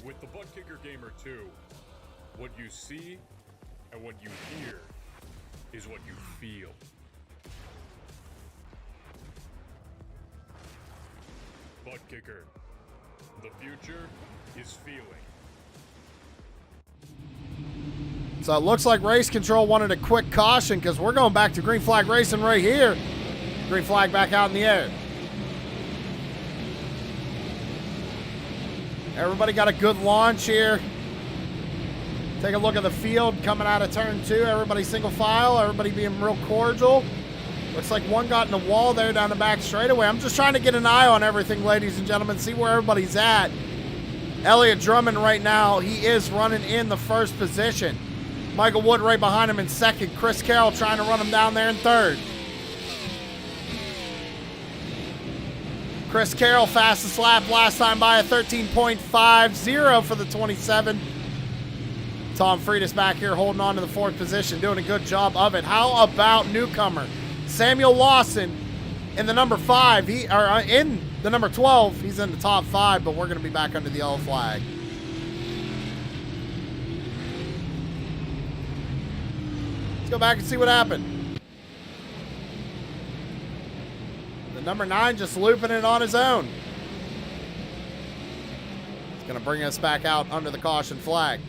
With the Butt Kicker Gamer 2, what you see and what you hear is what you feel. Butt Kicker. The future is feeling. So it looks like race control wanted a quick caution because we're going back to green flag racing right here. Green flag back out in the air. Everybody got a good launch here. Take a look at the field coming out of turn 2. Everybody single file. Everybody being real cordial. Looks like one got in the wall there down the back straightaway. I'm just trying to get an eye on everything, ladies and gentlemen, see where everybody's at. Elliott Drummond right now, he is running in the first position. Michael Wood right behind him in second. Chris Carroll trying to run him down there in third. Chris Carroll, fastest lap last time by a 13.50 for the 27. Tom Friedis back here holding on to the 4th position, doing a good job of it. How about newcomer Samuel Lawson in the number 5? In the number 12. He's in the top 5, but we're going to be back under the yellow flag. Let's go back and see what happened. The number 9 just looping it on his own. It's going to bring us back out under the caution flag.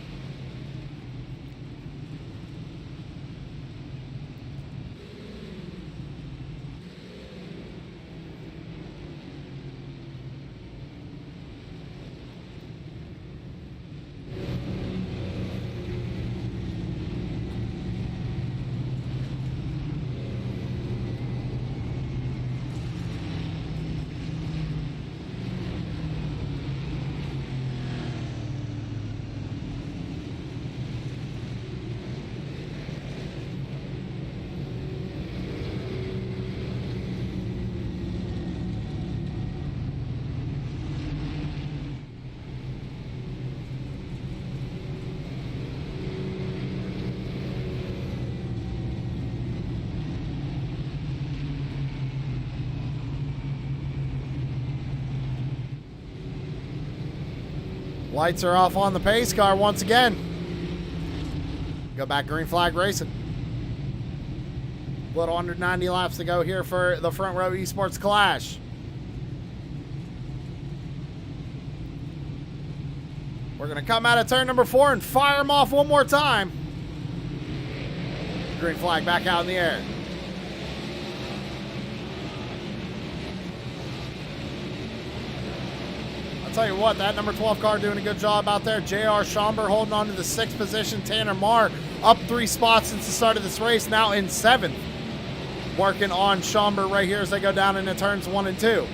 Lights are off on the pace car once again. Go back green flag racing. A little under 90 laps to go here for the Front Row Esports Clash. We're going to come out of turn number 4 and fire them off one more time. Green flag back out in the air. I'll tell you what, that number 12 car doing a good job out there. J.R. Schomburg holding on to the 6th position. Tanner Marr up 3 spots since the start of this race, now in 7th. Working on Schomburg right here as they go down into turns 1 and 2.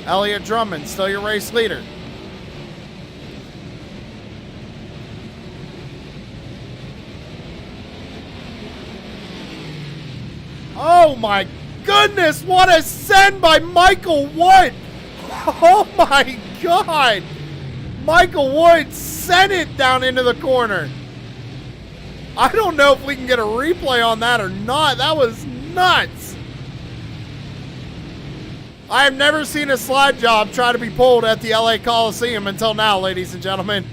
Elliott Drummond, still your race leader. Oh my goodness, what a send by Michael Wood! Oh my God! Michael Wood sent it down into the corner. I don't know if we can get a replay on that or not. That was nuts. I have never seen a slide job try to be pulled at the L.A. Coliseum until now, ladies and gentlemen.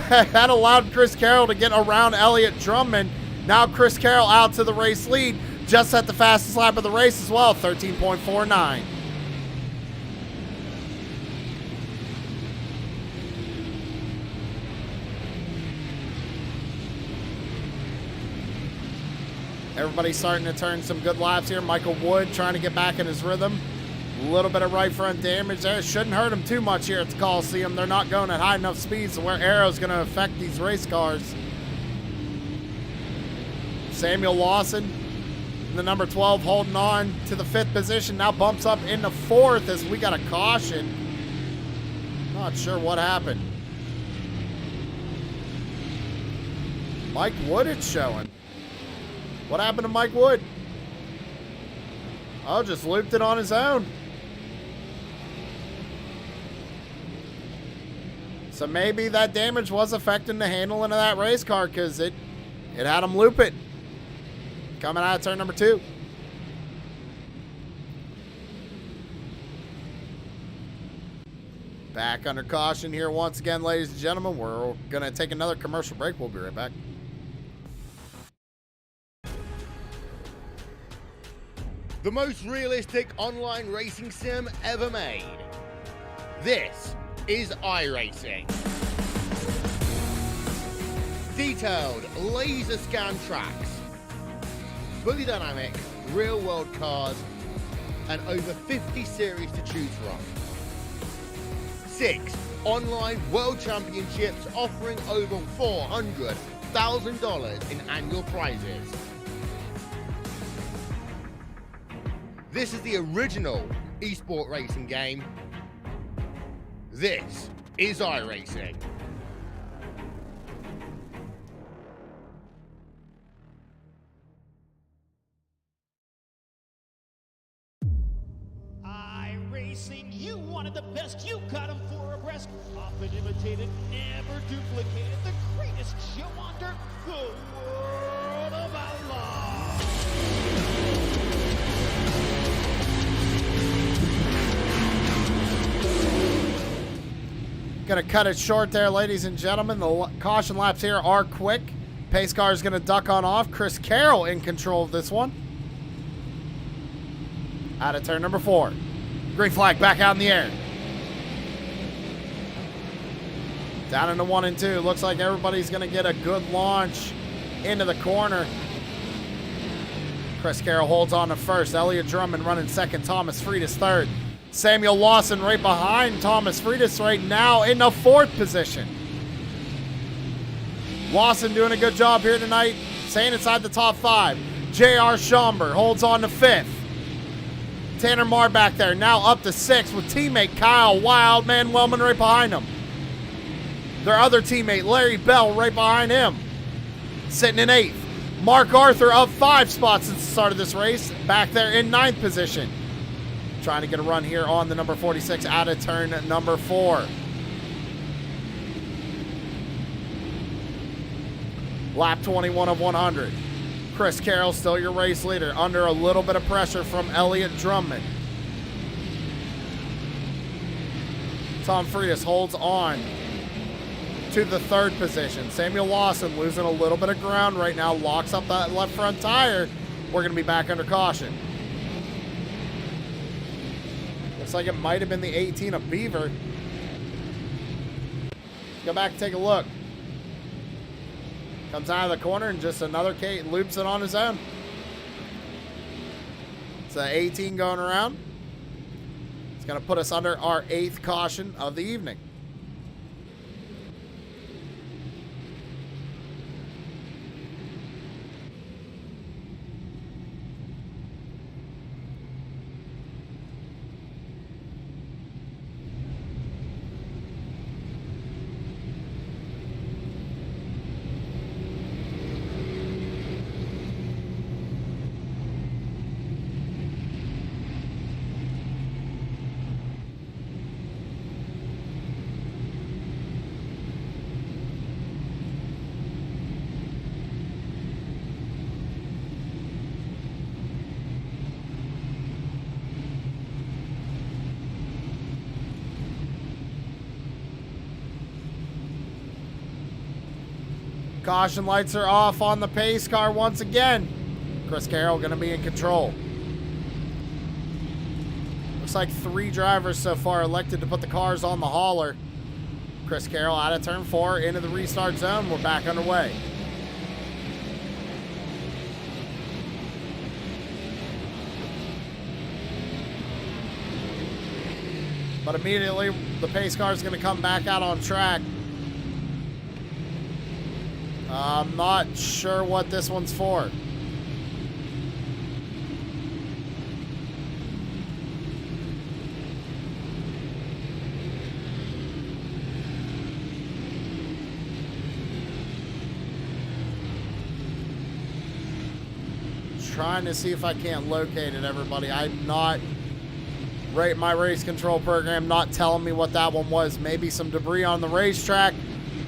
That allowed Chris Carroll to get around Elliott Drummond. Now Chris Carroll out to the race lead. Just at the fastest lap of the race as well, 13.49. Everybody's starting to turn some good laps here. Michael Wood trying to get back in his rhythm. A little bit of right front damage there. Shouldn't hurt him too much here at the Coliseum. They're not going at high enough speeds to where aero's going to affect these race cars. Samuel Lawson, the number 12, holding on to the 5th position. Now bumps up into 4th as we got a caution. Not sure what happened. Mike Wood it's showing. What happened to Mike Wood? Oh, just looped it on his own. So maybe that damage was affecting the handling of that race car because it had him loop it. Coming out of turn number 2. Back under caution here once again, ladies and gentlemen. We're going to take another commercial break. We'll be right back. The most realistic online racing sim ever made. This is iRacing. Detailed laser scan tracks, fully dynamic, real world cars, and over 50 series to choose from. 6 online world championships offering over $400,000 in annual prizes. This is the original esport racing game. This is iRacing. iRacing, you wanted the best, you got them for abreast. Often imitated, never duplicated. The greatest show on dirt, the World of Outlaws. Gonna cut it short there, ladies and gentlemen. The caution laps here are quick. Pace car is going to duck on off. Chris Carroll in control of this one. Out of turn number 4. Green flag back out in the air. Down into 1 and 2. Looks like everybody's going to get a good launch into the corner. Chris Carroll holds on to first. Elliott Drummond running second. Thomas Freitas third. Samuel Lawson right behind Thomas Freitas right now in the 4th position. Lawson doing a good job here tonight, staying inside the top 5. J.R. Schomburg holds on to 5th. Tanner Marr back there, now up to 6th with teammate Kyle Wildman Wellman right behind him. Their other teammate, Larry Bell, right behind him. Sitting in 8th. Mark Arthur up 5 spots since the start of this race, back there in 9th position. Trying to get a run here on the number 46 out of turn number 4. Lap 21 of 100. Chris Carroll still your race leader, under a little bit of pressure from Elliott Drummond. Tom Freitas holds on to the 3rd position. Samuel Lawson losing a little bit of ground right now, locks up that left front tire. We're going to be back under caution. Looks like it might have been the 18 of Beaver. Go back and take a look. Comes out of the corner and just another Kate loops it on his own. It's an 18 going around. It's going to put us under our 8th caution of the evening. Caution lights are off on the pace car once again. Chris Carroll going to be in control. Looks like 3 drivers so far elected to put the cars on the hauler. Chris Carroll out of turn 4 into the restart zone. We're back underway. But immediately the pace car is going to come back out on track. I'm not sure what this one's for. Trying to see if I can't locate it, everybody. I'm not, my race control program not telling me what that one was. Maybe some debris on the racetrack.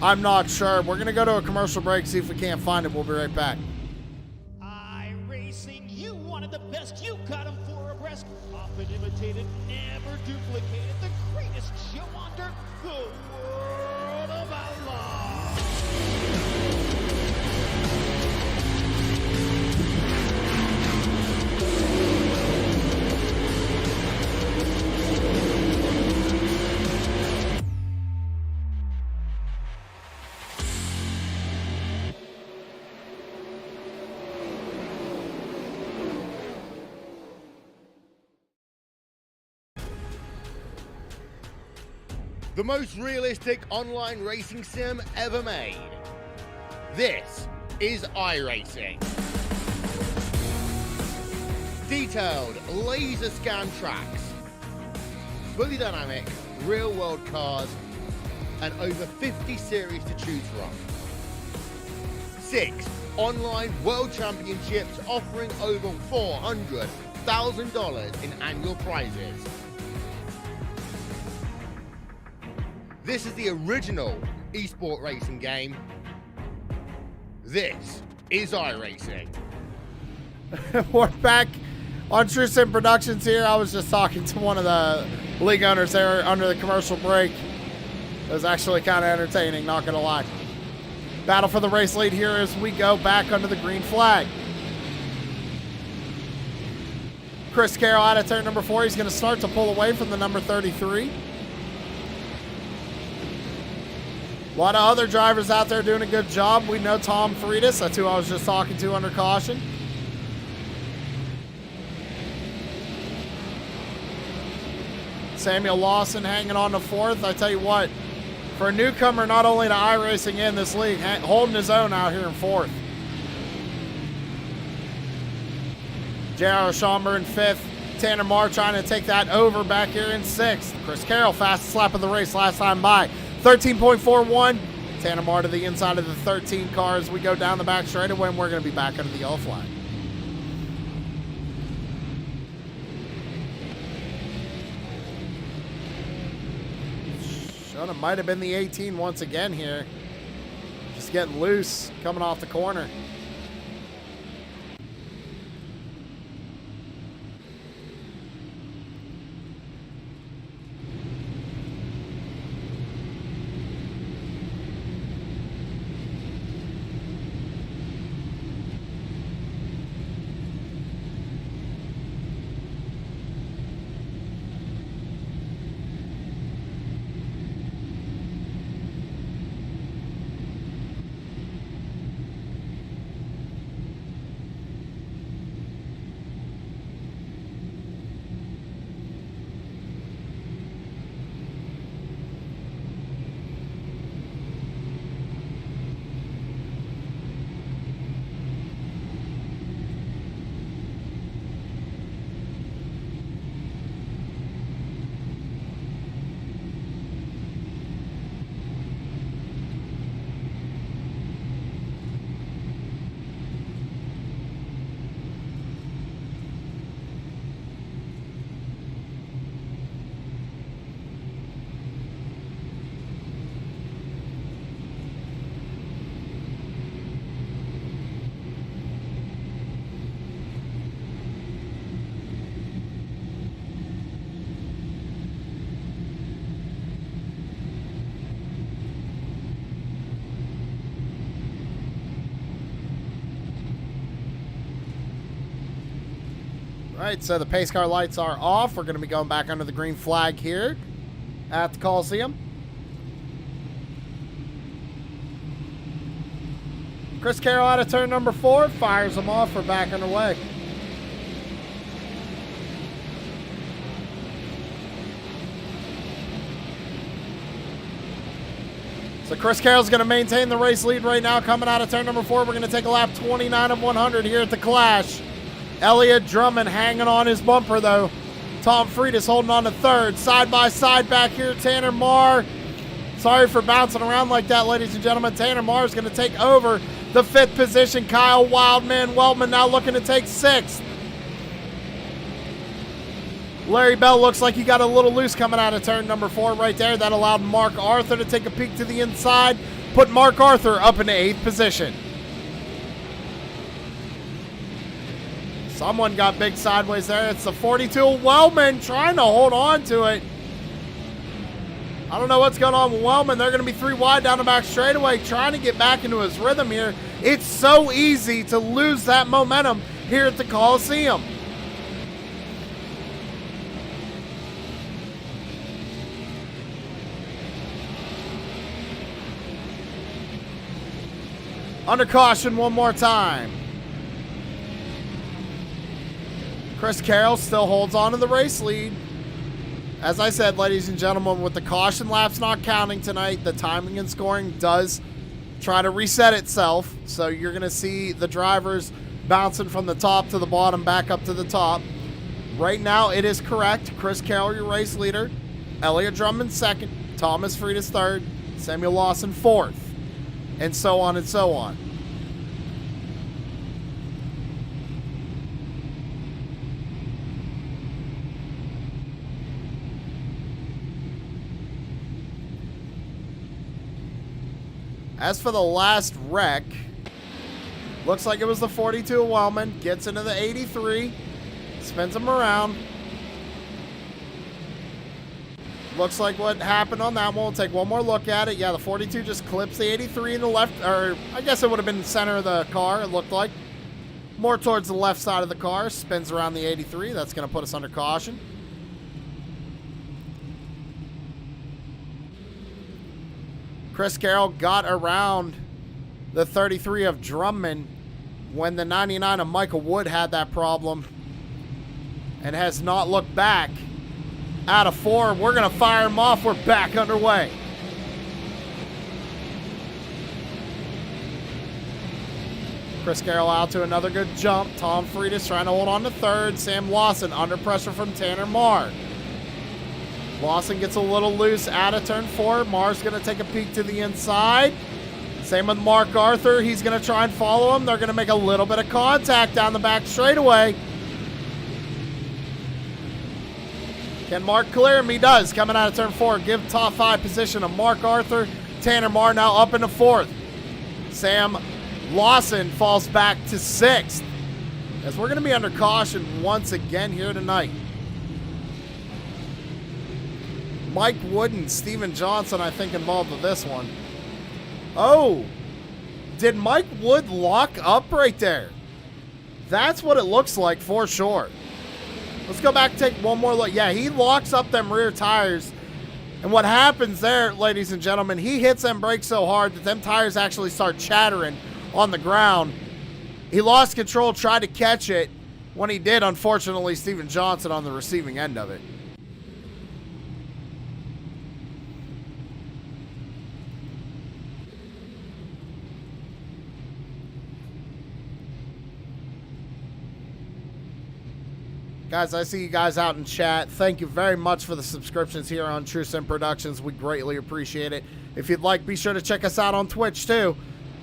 I'm not sure. We're going to go to a commercial break, see if we can't find it. We'll be right back. iracing, you wanted the best. You got them 4 abreast. Often imitated, never duplicated. The greatest show on dirt, the World of Outlaws. The most realistic online racing sim ever made. This is iRacing. Detailed laser scan tracks, fully dynamic real world cars, and over 50 series to choose from. 6 online world championships offering over $400,000 in annual prizes. This is the original esport racing game. This is iRacing. We're back on True Sim Productions here. I was just talking to one of the league owners there under the commercial break. It was actually kind of entertaining, not going to lie. Battle for the race lead here as we go back under the green flag. Chris Carroll out of turn number 4. He's going to start to pull away from the number 33. A lot of other drivers out there doing a good job. We know Tom Freitas. That's who I was just talking to under caution. Samuel Lawson hanging on to 4th. I tell you what, for a newcomer not only to iRacing in this league, holding his own out here in 4th. J.R. Schomburg in 5th. Tanner Marr trying to take that over back here in 6th. Chris Carroll, fastest lap of the race last time by. 13.41. Tanner Marr to the inside of the 13 car as we go down the back straightaway, and we're going to be back under the yellow flag. Shona might have been the 18 once again here. Just getting loose coming off the corner. All right, so the pace car lights are off. We're going to be going back under the green flag here at the Coliseum. Chris Carroll out of turn number 4, fires them off. We're back underway. So Chris Carroll's going to maintain the race lead right now coming out of turn number 4. We're going to take a lap 29 of 100 here at the Clash. Elliott Drummond hanging on his bumper, though. Tom Freitas holding on to 3rd. Side by side back here, Tanner Marr. Sorry for bouncing around like that, ladies and gentlemen. Tanner Marr is going to take over the 5th position. Kyle Wildman Weltman now looking to take 6th. Larry Bell looks like he got a little loose coming out of turn number 4 right there. That allowed Mark Arthur to take a peek to the inside. Put Mark Arthur up into 8th position. Someone got big sideways there. It's the 42 Wellman trying to hold on to it. I don't know what's going on with Wellman. They're going to be 3 wide down the back straightaway, trying to get back into his rhythm here. It's so easy to lose that momentum here at the Coliseum. Under caution one more time. Chris Carroll still holds on to the race lead. As I said, ladies and gentlemen, with the caution laps not counting tonight, the timing and scoring does try to reset itself. So you're going to see the drivers bouncing from the top to the bottom, back up to the top. Right now, it is correct. Chris Carroll, your race leader. Elliott Drummond 2nd. Thomas Freitas 3rd. Samuel Lawson 4th. And so on and so on. As for the last wreck, looks like it was the 42 Wellman. Gets into the 83. Spins him around. looks like what happened on that one. We'll take one more look at it. Yeah, the 42 just clips the 83 in the left, or I guess it would have been the center of the car, it looked like. More towards the left side of the car, spins around the 83. That's going to put us under caution. Chris Carroll got around the 33 of Drummond when the 99 of Michael Wood had that problem and has not looked back. Out of 4, we're going to fire him off. We're back underway. Chris Carroll out to another good jump. Tom Friedis trying to hold on to 3rd. Sam Lawson under pressure from Tanner Marr. Lawson gets a little loose out of turn 4. Marr's going to take a peek to the inside. Same with Mark Arthur. He's going to try and follow him. They're going to make a little bit of contact down the back straightaway. Can Mark clear him? He does. Coming out of turn 4. Give top 5 position to Mark Arthur. Tanner Marr now up into 4th. Sam Lawson falls back to 6th. As we're going to be under caution once again here tonight. Mike Wood and Steven Johnson, I think, involved with this one. Oh, did Mike Wood lock up right there? That's what it looks like for sure. Let's go back and take one more look. Yeah, he locks up them rear tires. And what happens there, ladies and gentlemen, he hits them brakes so hard that them tires actually start chattering on the ground. He lost control, tried to catch it. When he did, unfortunately, Steven Johnson on the receiving end of it. Guys, I see you guys out in chat. Thank you very much for the subscriptions here on True Sim Productions. We greatly appreciate it. If you'd like, be sure to check us out on Twitch, too.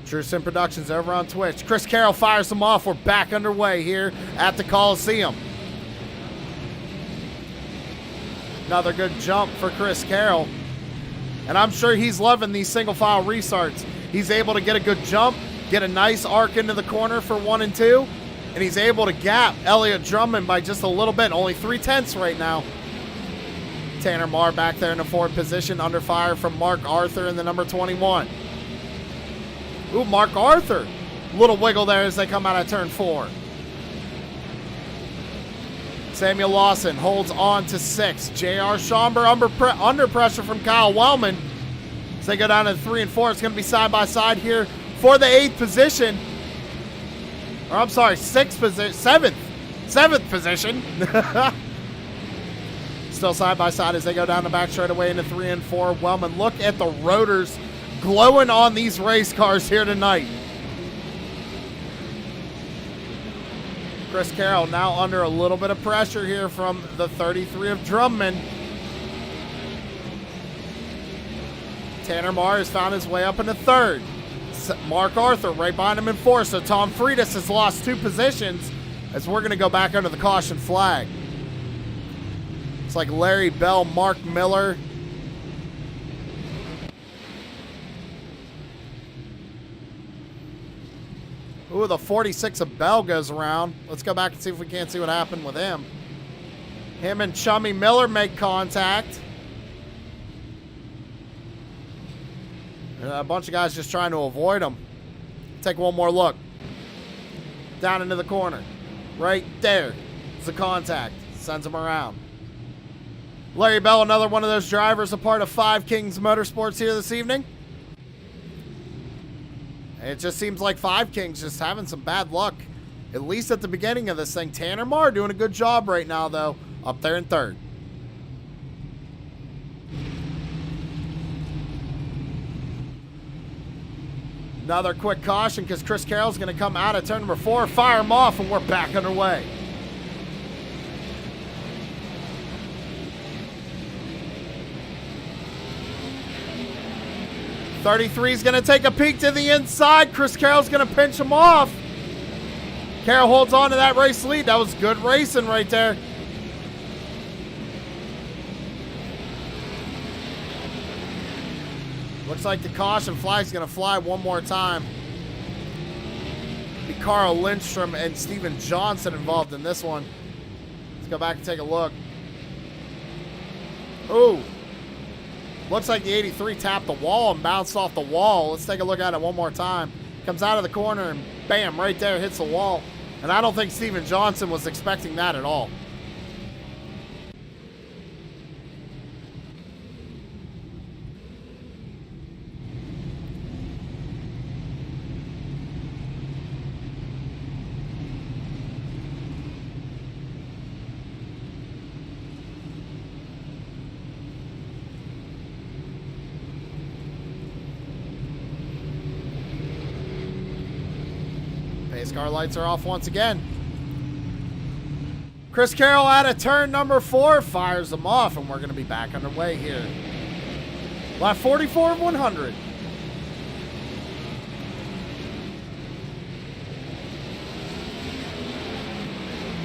True Sim Productions over on Twitch. Chris Carroll fires them off. We're back underway here at the Coliseum. Another good jump for Chris Carroll. And I'm sure he's loving these single-file restarts. He's able to get a good jump, get a nice arc into the corner for 1 and 2. And he's able to gap Elliott Drummond by just a little bit. Only 3/10 right now. Tanner Marr back there in the 4th position. Under fire from Mark Arthur in the number 21. Ooh, Mark Arthur. Little wiggle there as they come out of turn 4. Samuel Lawson holds on to 6. J.R. Schomburg under pressure from Kyle Wellman. As they go down to 3 and 4. It's going to be side by side here for the 8th position. Or I'm sorry, 6th position, 7th position. Still side by side as they go down the back straightaway into 3 and 4. Wellman, look at the rotors glowing on these race cars here tonight. Chris Carroll now under a little bit of pressure here from the 33 of Drummond. Tanner Marr has found his way up into 3rd. Mark Arthur right behind him in 4th. So Tom Friedis has lost 2 positions as we're going to go back under the caution flag. It's like Larry Bell, Mark Miller. Ooh, the 46 of Bell goes around. Let's go back and see if we can't see what happened with him. Him and Chummy Miller make contact. And a bunch of guys just trying to avoid him. Take one more look. Down into the corner. Right there. It's the contact. Sends him around. Larry Bell, another one of those drivers, a part of 5 Kings Motorsports here this evening. And it just seems like 5 Kings just having some bad luck, at least at the beginning of this thing. Tanner Marr doing a good job right now, though, up there in 3rd. Another quick caution because Chris Carroll's going to come out of turn number 4, fire him off, and we're back underway. .33 is going to take a peek to the inside. Chris Carroll's going to pinch him off. Carroll holds on to that race lead. That was good racing right there. Looks like the caution flag's going to fly one more time. Be Carl Lindstrom and Steven Johnson involved in this one. Let's go back and take a look. Ooh, Looks like the 83 tapped the wall and bounced off the wall. Let's take a look at it one more time. Comes out of the corner and bam, right there, hits the wall. And I don't think Steven Johnson was expecting that at all. Pace car lights are off once again. Chris Carroll out of turn number 4, fires them off, and we're going to be back underway here. Lap 44 of 100.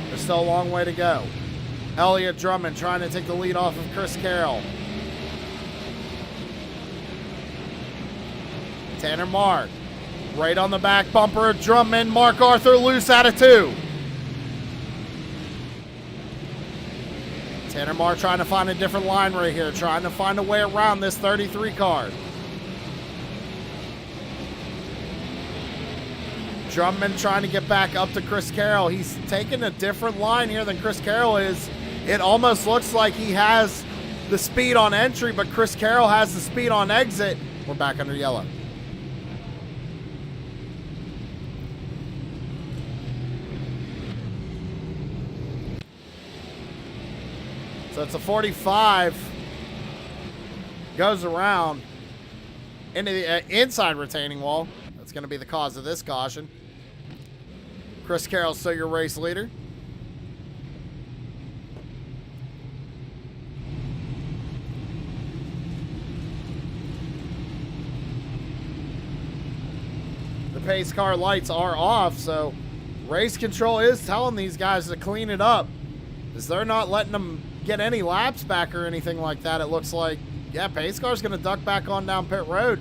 There's still a long way to go. Elliott Drummond trying to take the lead off of Chris Carroll. Tanner Mark. Right on the back bumper of Drummond. Mark Arthur loose out of 2. Tanner Marr trying to find a different line right here. Trying to find a way around this 33 car. Drummond trying to get back up to Chris Carroll. He's taking a different line here than Chris Carroll is. It almost looks like he has the speed on entry, but Chris Carroll has the speed on exit. We're back under yellow. So it's a 45, goes around into the inside retaining wall. That's going to be the cause of this caution. Chris Carroll's still your race leader. The pace car lights are off, so race control is telling these guys to clean it up, as they're not letting them get any laps back or anything like that. It looks like, yeah, pace car's going to duck back on down pit road.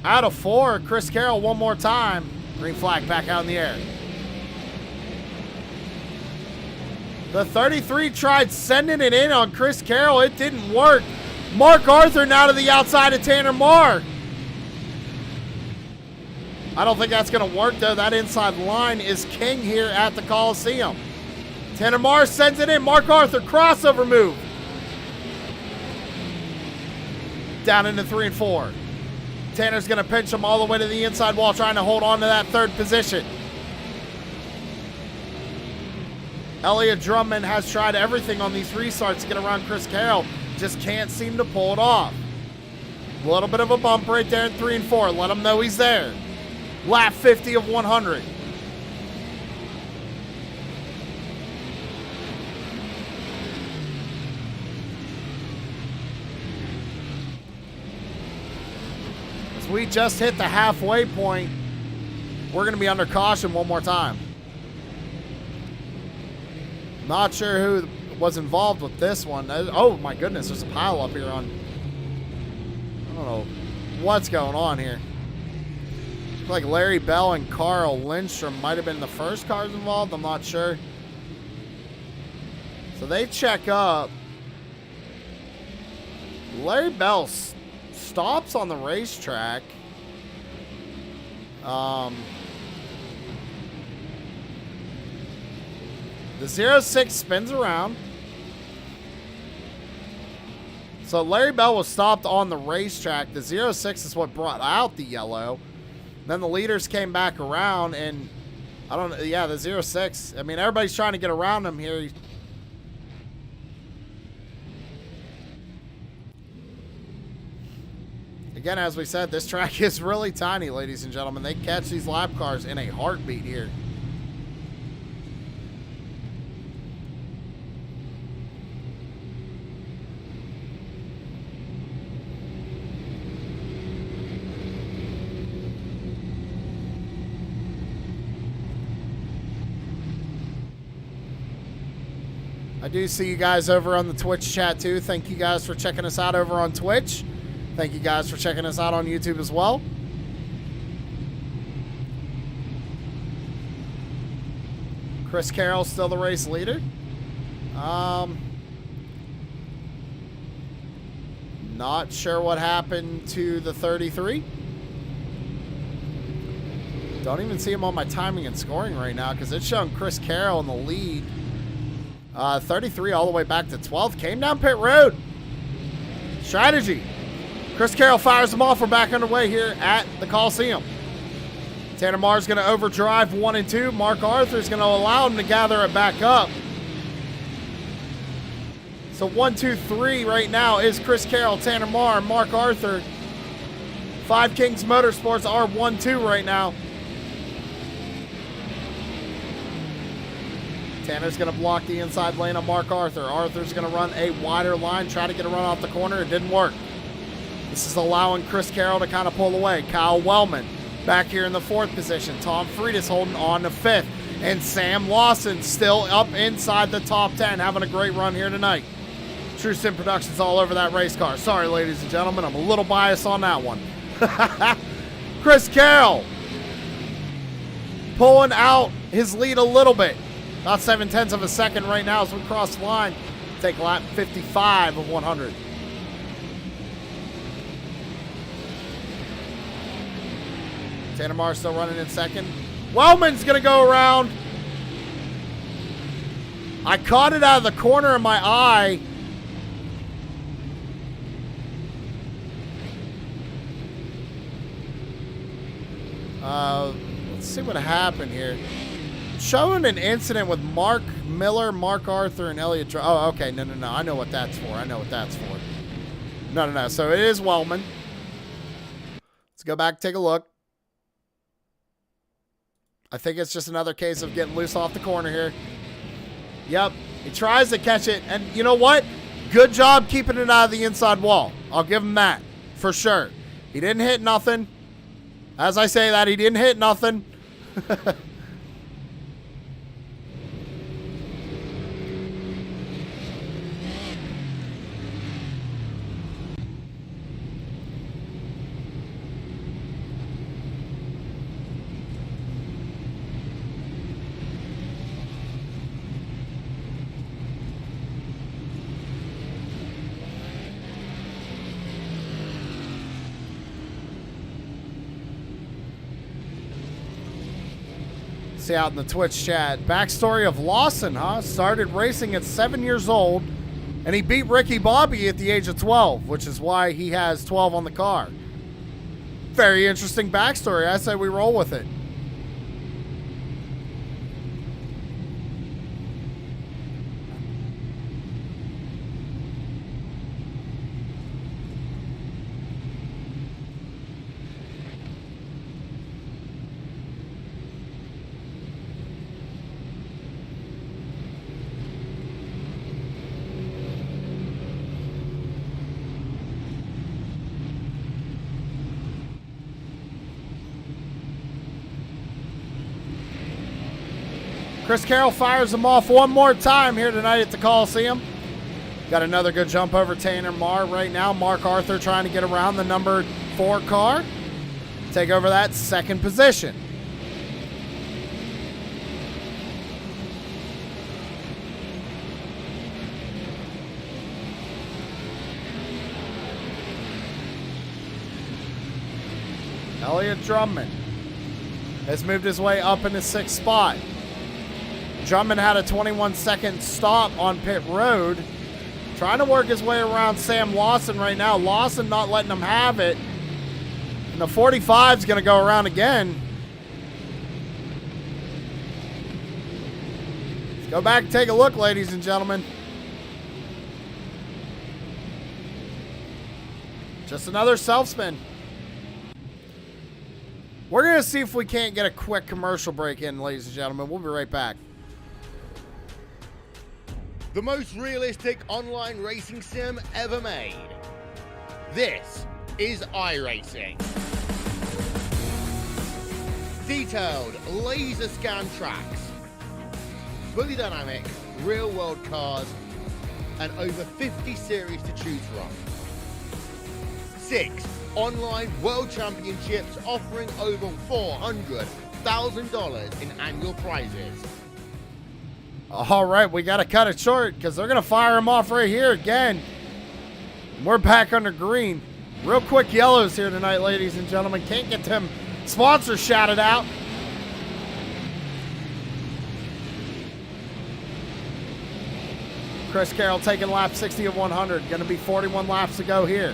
Out of 4, Chris Carroll one more time. Green flag back out in the air. The 33 tried sending it in on Chris Carroll. It didn't work. Mark Arthur now to the outside of Tanner Marr. I don't think that's going to work, though. That inside line is king here at the Coliseum. Tanner Marr sends it in. Mark Arthur, crossover move. Down into 3 and 4. Tanner's going to pinch him all the way to the inside wall, trying to hold on to that 3rd position. Elliott Drummond has tried everything on these restarts to get around Chris Carroll. Just can't seem to pull it off. A little bit of a bump right there in 3 and 4. Let him know he's there. Lap 50 of 100. We just hit the halfway point. We're going to be under caution one more time. Not sure who was involved with this one. Oh my goodness, there's a pile up here on, I don't know what's going on here. Looks like Larry Bell and Carl Lindstrom might have been the first cars involved. I'm not sure. So they check up. Larry Bell stops on the racetrack. The 06 spins around. So Larry Bell was stopped on the racetrack. The 06 is what brought out the yellow. Then the leaders came back around, and I don't know. Yeah, the 06. I mean, everybody's trying to get around him here. Again, as we said, this track is really tiny, ladies and gentlemen. They catch these lap cars in a heartbeat here. I do see you guys over on the Twitch chat too. Thank you guys for checking us out over on Twitch. Thank you guys for checking us out on YouTube as well. Chris Carroll still the race leader. Not sure what happened to the 33. Don't even see him on my timing and scoring right now because it's showing Chris Carroll in the lead. 33 all the way back to 12th. Came down pit road. Strategy. Chris Carroll fires them off. We're back underway here at the Coliseum. Tanner Marr's going to overdrive 1 and 2. Mark Arthur's going to allow him to gather it back up. So 1, 2, 3 right now is Chris Carroll, Tanner Marr, Mark Arthur. 5 Kings Motorsports are 1, 2 right now. Tanner's going to block the inside lane of Mark Arthur. Arthur's going to run a wider line, try to get a run off the corner. It didn't work. This is allowing Chris Carroll to kind of pull away. Kyle Wellman back here in the 4th position. Tom Friedis holding on to 5th. And Sam Lawson still up inside the top 10, having a great run here tonight. True Sim Productions all over that race car. Sorry, ladies and gentlemen, I'm a little biased on that one. Chris Carroll pulling out his lead a little bit. About 7/10 of a second right now as we cross the line. Take lap 55 of 100. Tanner Marr still running in second. Wellman's going to go around. I caught it out of the corner of my eye. Let's see what happened here. Showing an incident with Mark Miller, Mark Arthur, and Elliott. Oh, okay. No. I know what that's for. No. So it is Wellman. Let's go back, take a look. I think it's just another case of getting loose off the corner here. Yep. He tries to catch it. And you know what? Good job keeping it out of the inside wall. I'll give him that for sure. He didn't hit nothing. As I say that, he didn't hit nothing. See out in the Twitch chat. Backstory of Lawson, huh? Started racing at 7 years old, and he beat Ricky Bobby at the age of 12, which is why he has 12 on the car. Very interesting backstory. I say we roll with it. Chris Carroll fires him off one more time here tonight at the Coliseum. Got another good jump over Tanner Marr right now. Mark Arthur trying to get around the number 4 car. Take over that 2nd position. Elliott Drummond has moved his way up in the 6th spot. Drummond had a 21-second stop on pit road. Trying to work his way around Sam Lawson right now. Lawson not letting him have it. And the 45 is going to go around again. Let's go back and take a look, ladies and gentlemen. Just another self-spin. We're going to see if we can't get a quick commercial break in, ladies and gentlemen. We'll be right back. The most realistic online racing sim ever made. This is iRacing. Detailed laser scan tracks, fully dynamic, real world cars, and over 50 series to choose from. 6 online world championships offering over $400,000 in annual prizes. All right, we got to cut it short because they're going to fire him off right here again. We're back under green. Real quick yellows here tonight, ladies and gentlemen. Can't get them sponsors shouted out. Chris Carroll taking lap 60 of 100. Going to be 41 laps to go here.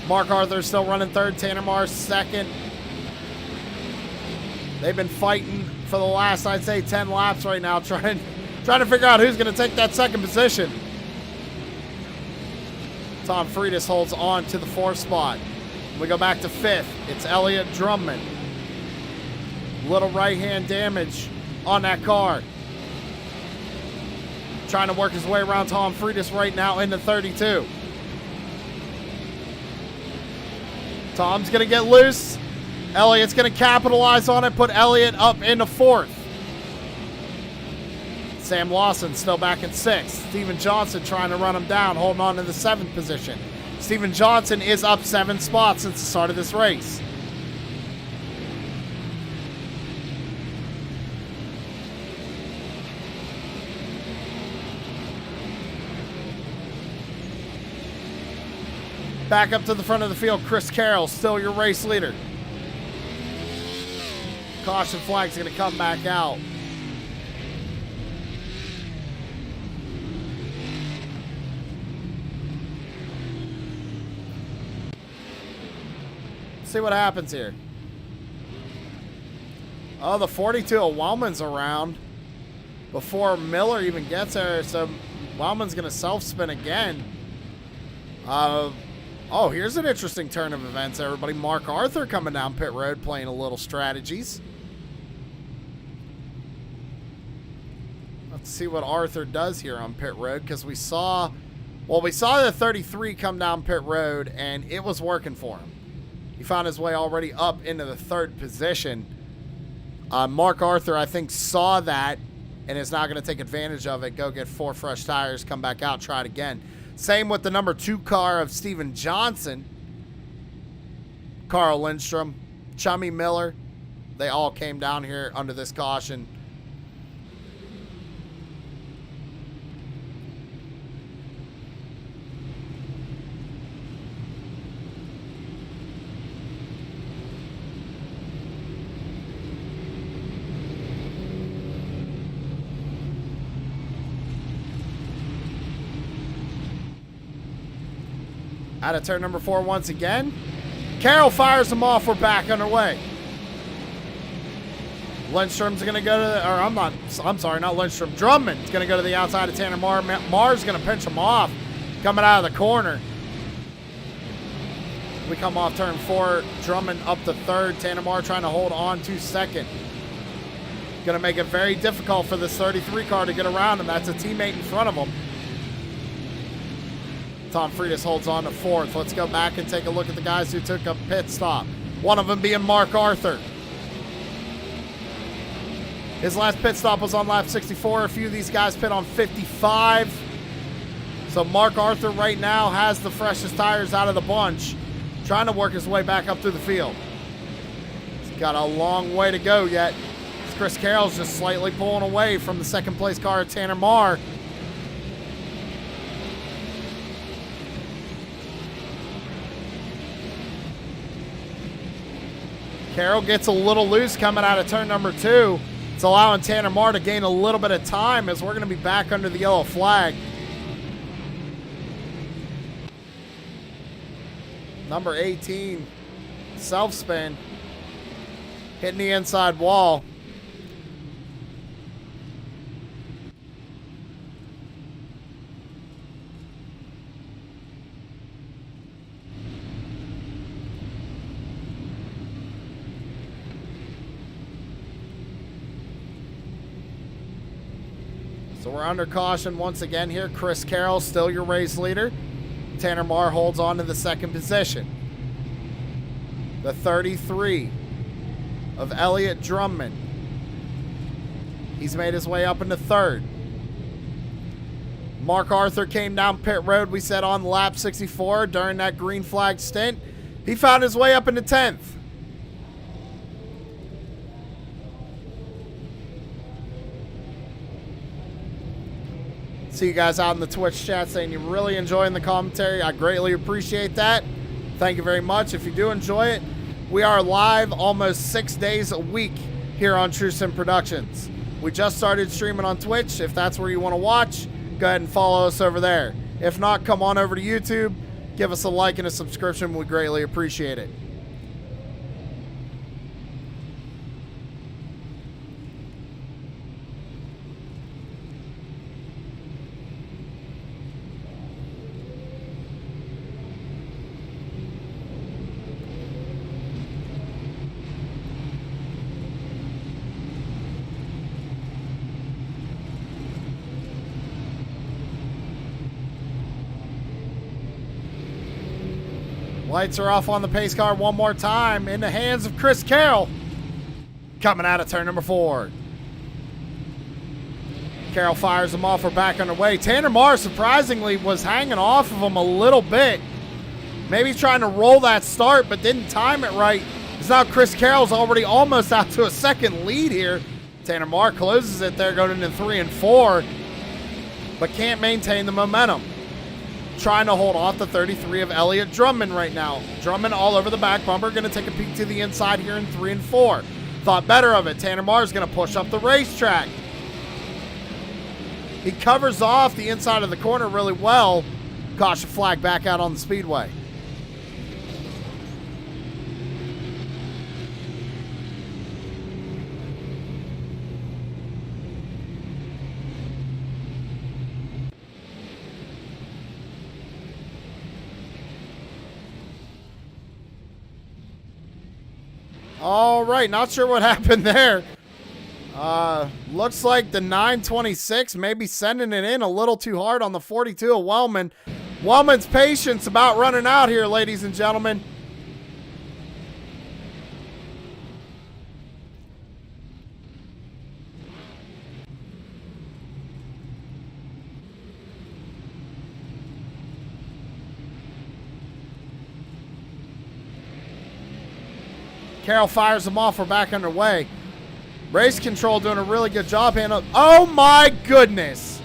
Mark Arthur still running third. Tanner Marr second. They've been fighting for the last, I'd say, 10 laps right now, trying to figure out who's going to take that second position. Tom Friedis holds on to the 4th spot. We go back to 5th. It's Elliott Drummond. Little right-hand damage on that car. Trying to work his way around Tom Friedis right now into 32. Tom's going to get loose. Elliott's going to capitalize on it, put Elliott up into 4th. Sam Lawson still back in 6th. Steven Johnson trying to run him down, holding on to the 7th position. Steven Johnson is up 7 spots since the start of this race. Back up to the front of the field, Chris Carroll, still your race leader. Caution flag's going to come back out. See what happens here. Oh, the 42 of Wellman's around before Miller even gets there, so Wellman's going to self-spin again. Oh, here's an interesting turn of events, everybody. Mark Arthur coming down pit road playing a little strategies. Let's see what Arthur does here on pit road, because we saw the 33 come down pit road, and it was working for him. He found his way already up into the 3rd position. Mark Arthur, I think, saw that and is now going to take advantage of it, go get 4 fresh tires, come back out, try it again. Same with the number 2 car of Steven Johnson. Carl Lindstrom, Chummy Miller, they all came down here under this caution. Out of turn number 4 once again. Carroll fires them off. We're back underway. Lindstrom's going to go to the, I'm sorry, not Lindstrom. Drummond's going to go to the outside of Tanner Marr. Marr's going to pinch him off coming out of the corner. We come off turn 4. Drummond up to 3rd. Tanner Marr trying to hold on to 2nd. Going to make it very difficult for this 33 car to get around him. That's a teammate in front of him. Tom Friedis holds on to 4th. Let's go back and take a look at the guys who took a pit stop. One of them being Mark Arthur. His last pit stop was on lap 64. A few of these guys pit on 55. So Mark Arthur right now has the freshest tires out of the bunch, trying to work his way back up through the field. He's got a long way to go yet. Chris Carroll's just slightly pulling away from the 2nd place car, Tanner Marr. Carroll gets a little loose coming out of turn number 2. It's allowing Tanner Marr to gain a little bit of time as we're going to be back under the yellow flag. Number 18, self-spin, hitting the inside wall. So we're under caution once again here. Chris Carroll, still your race leader. Tanner Marr holds on to the 2nd position. The 33 of Elliott Drummond. He's made his way up into 3rd. Mark Arthur came down pit road, we said, on lap 64 during that green flag stint. He found his way up into 10th. See you guys out in the Twitch chat saying you're really enjoying the commentary. I greatly appreciate that. Thank you very much. If you do enjoy it, we are live almost 6 days a week here on True Sim Productions. We just started streaming on Twitch. If that's where you want to watch, go ahead and follow us over there. If not, come on over to YouTube. Give us a like and a subscription. We greatly appreciate it. Lights are off on the pace car one more time in the hands of Chris Carroll. Coming out of turn number 4. Carroll fires them off. We're back underway. Tanner Marr surprisingly was hanging off of him a little bit. Maybe trying to roll that start, but didn't time it right. Because now Chris Carroll's already almost out to a second lead here. Tanner Marr closes it there going into 3 and 4, but can't maintain the momentum. Trying to hold off the 33 of Elliott Drummond right now. Drummond all over the back bumper. Going to take a peek to the inside here in 3 and 4. Thought better of it. Tanner Marr is going to push up the racetrack. He covers off the inside of the corner really well. Caution flag back out on the speedway. All right, not sure what happened there. Looks like the 926 maybe sending it in a little too hard on the 42 of Wellman. Wellman's patience about running out here, ladies and gentlemen. Carroll fires them off. We're back underway. Race control doing a really good job handling. Oh my goodness.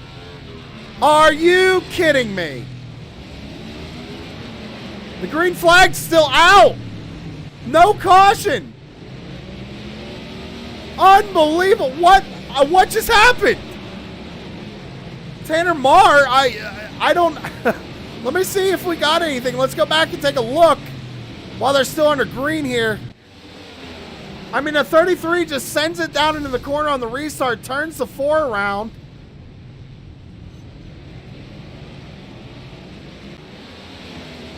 Are you kidding me? The green flag's still out. No caution. Unbelievable. What just happened? Tanner Marr, I don't let me see if we got anything. Let's go back and take a look while they're still under green here. I mean, a 33 just sends it down into the corner on the restart, turns the 4 around.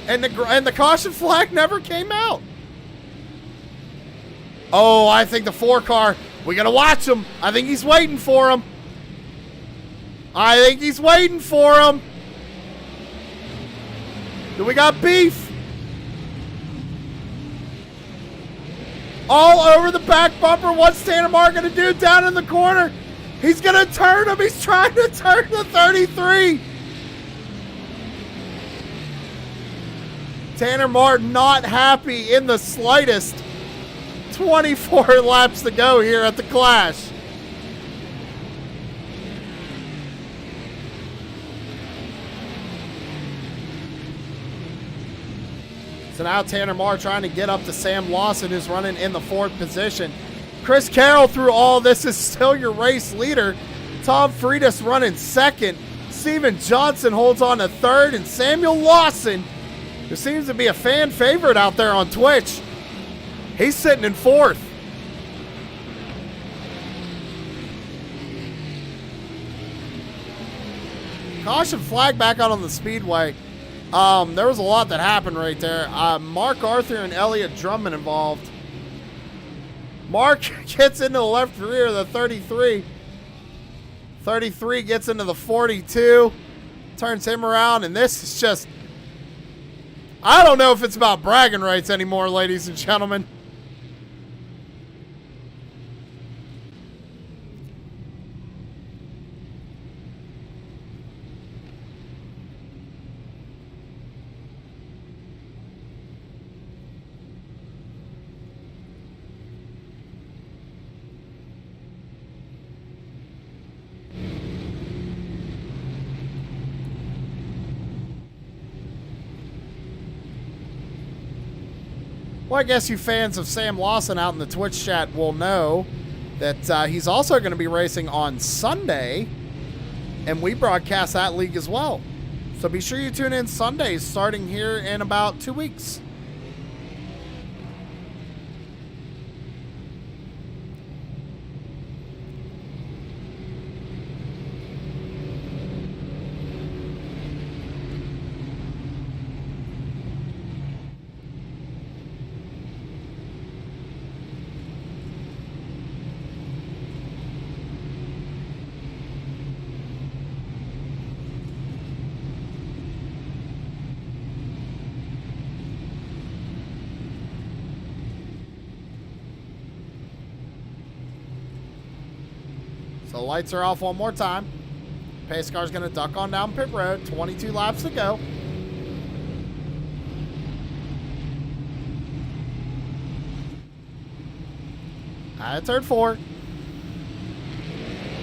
And the caution flag never came out. Oh, I think the 4 car, we got to watch him. I think he's waiting for him. I think he's waiting for him. Do we got beef? All over the back bumper. What's Tanner Marr going to do down in the corner? He's going to turn him. He's trying to turn the 33. Tanner Marr not happy in the slightest. 24 laps to go here at the Clash. So now Tanner Marr trying to get up to Sam Lawson, who's running in the 4th position. Chris Carroll through all this is still your race leader. Tom Freitas running 2nd. Steven Johnson holds on to 3rd. And Samuel Lawson, who seems to be a fan favorite out there on Twitch, he's sitting in 4th. Caution flag back out on the speedway. There was a lot that happened right there. Mark Arthur and Elliott Drummond involved. Mark gets into the left rear of the 33. 33 gets into the 42. Turns him around, and this is just... I don't know if it's about bragging rights anymore, ladies and gentlemen. Well, I guess you fans of Sam Lawson out in the Twitch chat will know that he's also going to be racing on Sunday, and we broadcast that league as well. So be sure you tune in Sundays starting here in about 2 weeks. So the lights are off one more time. Pace car's going to duck on down pit road. 22 laps to go. At turn 4.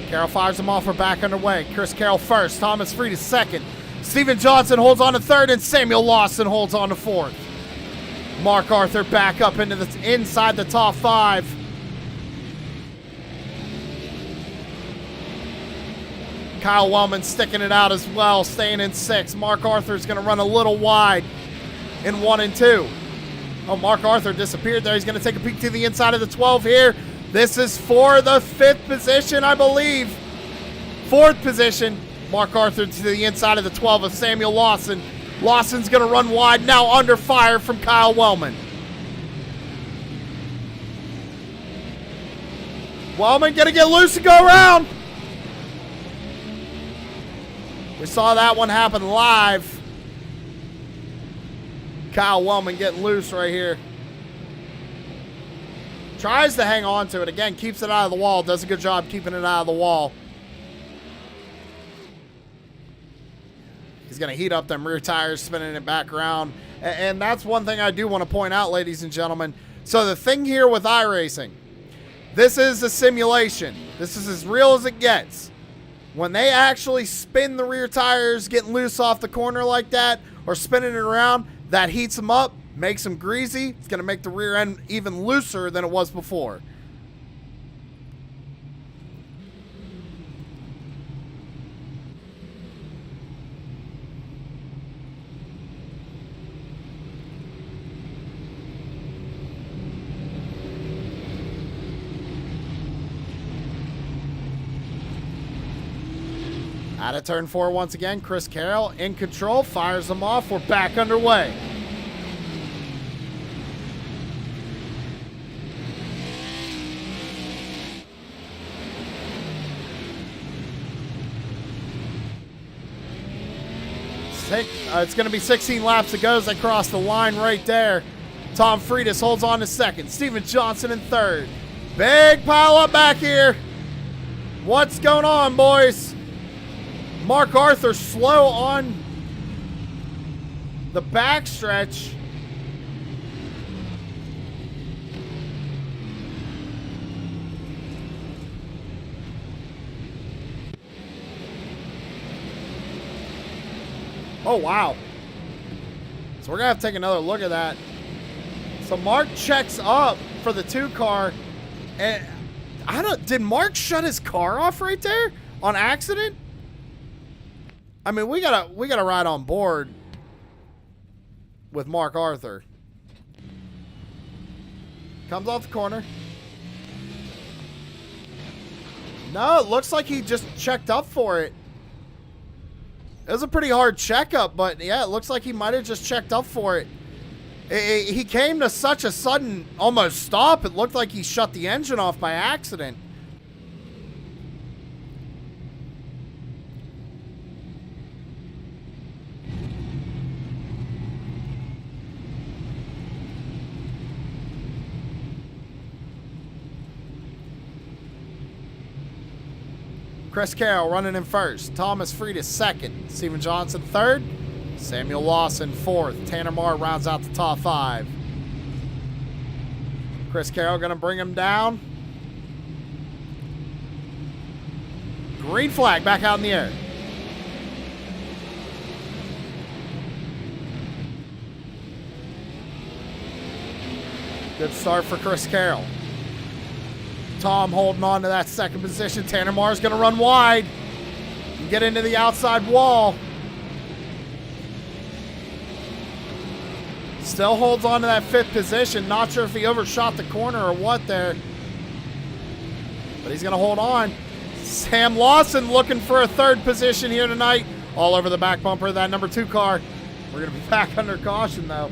Carroll fires them off. We're back underway. Chris Carroll first. Thomas Fried second. Steven Johnson holds on to third, and Samuel Lawson holds on to fourth. Mark Arthur back up into the inside the top 5. Kyle Wellman sticking it out as well, staying in 6. Mark Arthur's going to run a little wide in 1 and 2. Oh, Mark Arthur disappeared there. He's going to take a peek to the inside of the 12 here. This is for the 5th position, I believe. 4th position. Mark Arthur to the inside of the 12 of Samuel Lawson. Lawson's going to run wide, now under fire from Kyle Wellman. Wellman going to get loose and go around. We saw that one happen live. Kyle Wellman getting loose right here. Tries to hang on to it. Again, keeps it out of the wall. Does a good job keeping it out of the wall. He's going to heat up them rear tires, spinning it back around. And that's one thing I do want to point out, ladies and gentlemen. So the thing here with iRacing, this is a simulation. This is as real as it gets. When they actually spin the rear tires, getting loose off the corner like that, or spinning it around, that heats them up, makes them greasy. It's going to make the rear end even looser than it was before. Out of turn 4 once again, Chris Carroll in control, fires them off. We're back underway. It's going to be 16 laps to go as they cross the line right there. Tom Friedis holds on to second. Steven Johnson in third. Big pile up back here. What's going on, boys? Mark Arthur slow on the backstretch. Oh, wow. So we're going to have to take another look at that. So Mark checks up for the 2 car. And did Mark shut his car off right there on accident? I mean, we gotta ride on board with Mark Arthur. Comes off the corner. No, it looks like he just checked up for it. It was a pretty hard checkup, but yeah, it looks like he might have just checked up for it. He came to such a sudden almost stop, it looked like he shut the engine off by accident. Chris Carroll running in first. Thomas Fried is second. Steven Johnson third. Samuel Lawson fourth. Tanner Marr rounds out the top 5. Chris Carroll going to bring him down. Green flag back out in the air. Good start for Chris Carroll. Tom holding on to that second position. Tanner Marr's going to run wide and get into the outside wall. Still holds on to that fifth position. Not sure if he overshot the corner or what there. But he's going to hold on. Sam Lawson looking for a third position here tonight. All over the back bumper of that number 2 car. We're going to be back under caution, though.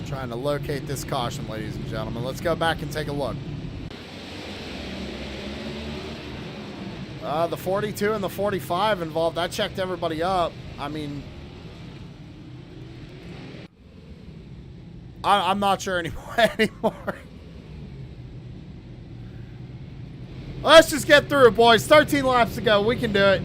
Trying to locate this caution, ladies and gentlemen. Let's go back and take a look. The 42 and the 45 involved. I checked everybody up. I mean, I'm not sure anymore. Let's just get through it, boys. 13 laps to go. We can do it.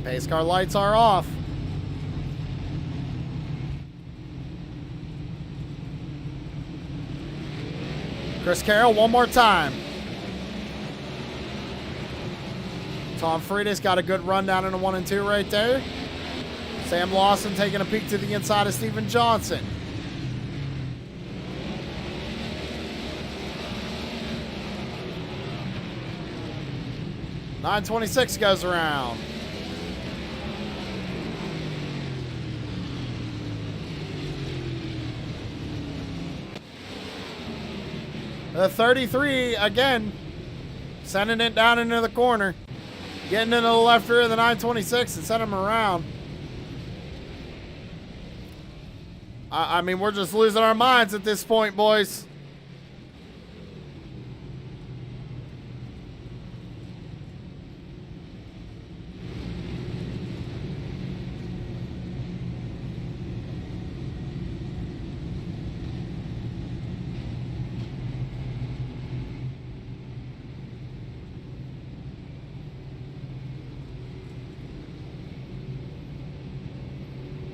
Pace car lights are off. Chris Carroll, one more time. Tom Freitas got a good run down in the 1 and 2 right there. Sam Lawson taking a peek to the inside of Steven Johnson. .926 goes around. The 33, again, sending it down into the corner. Getting into the left rear of the 926 and sending him around. I mean, we're just losing our minds at this point, boys.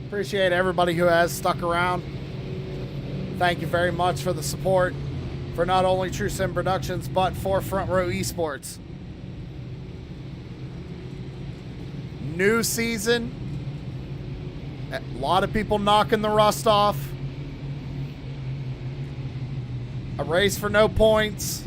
Appreciate everybody who has stuck around. Thank you very much for the support for not only True Sim Productions, but for Front Row Esports. New season. A lot of people knocking the rust off. A race for no points.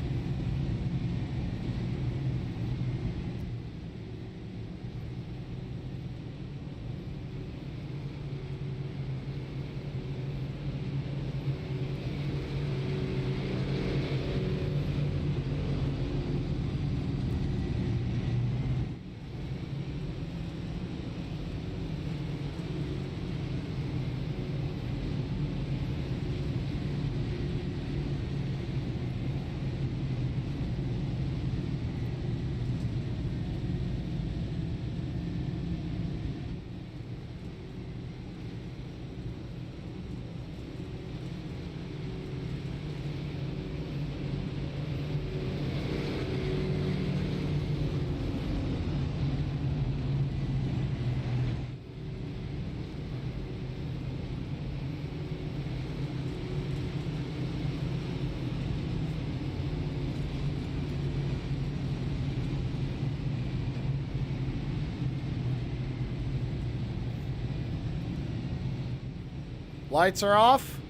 Lights are off.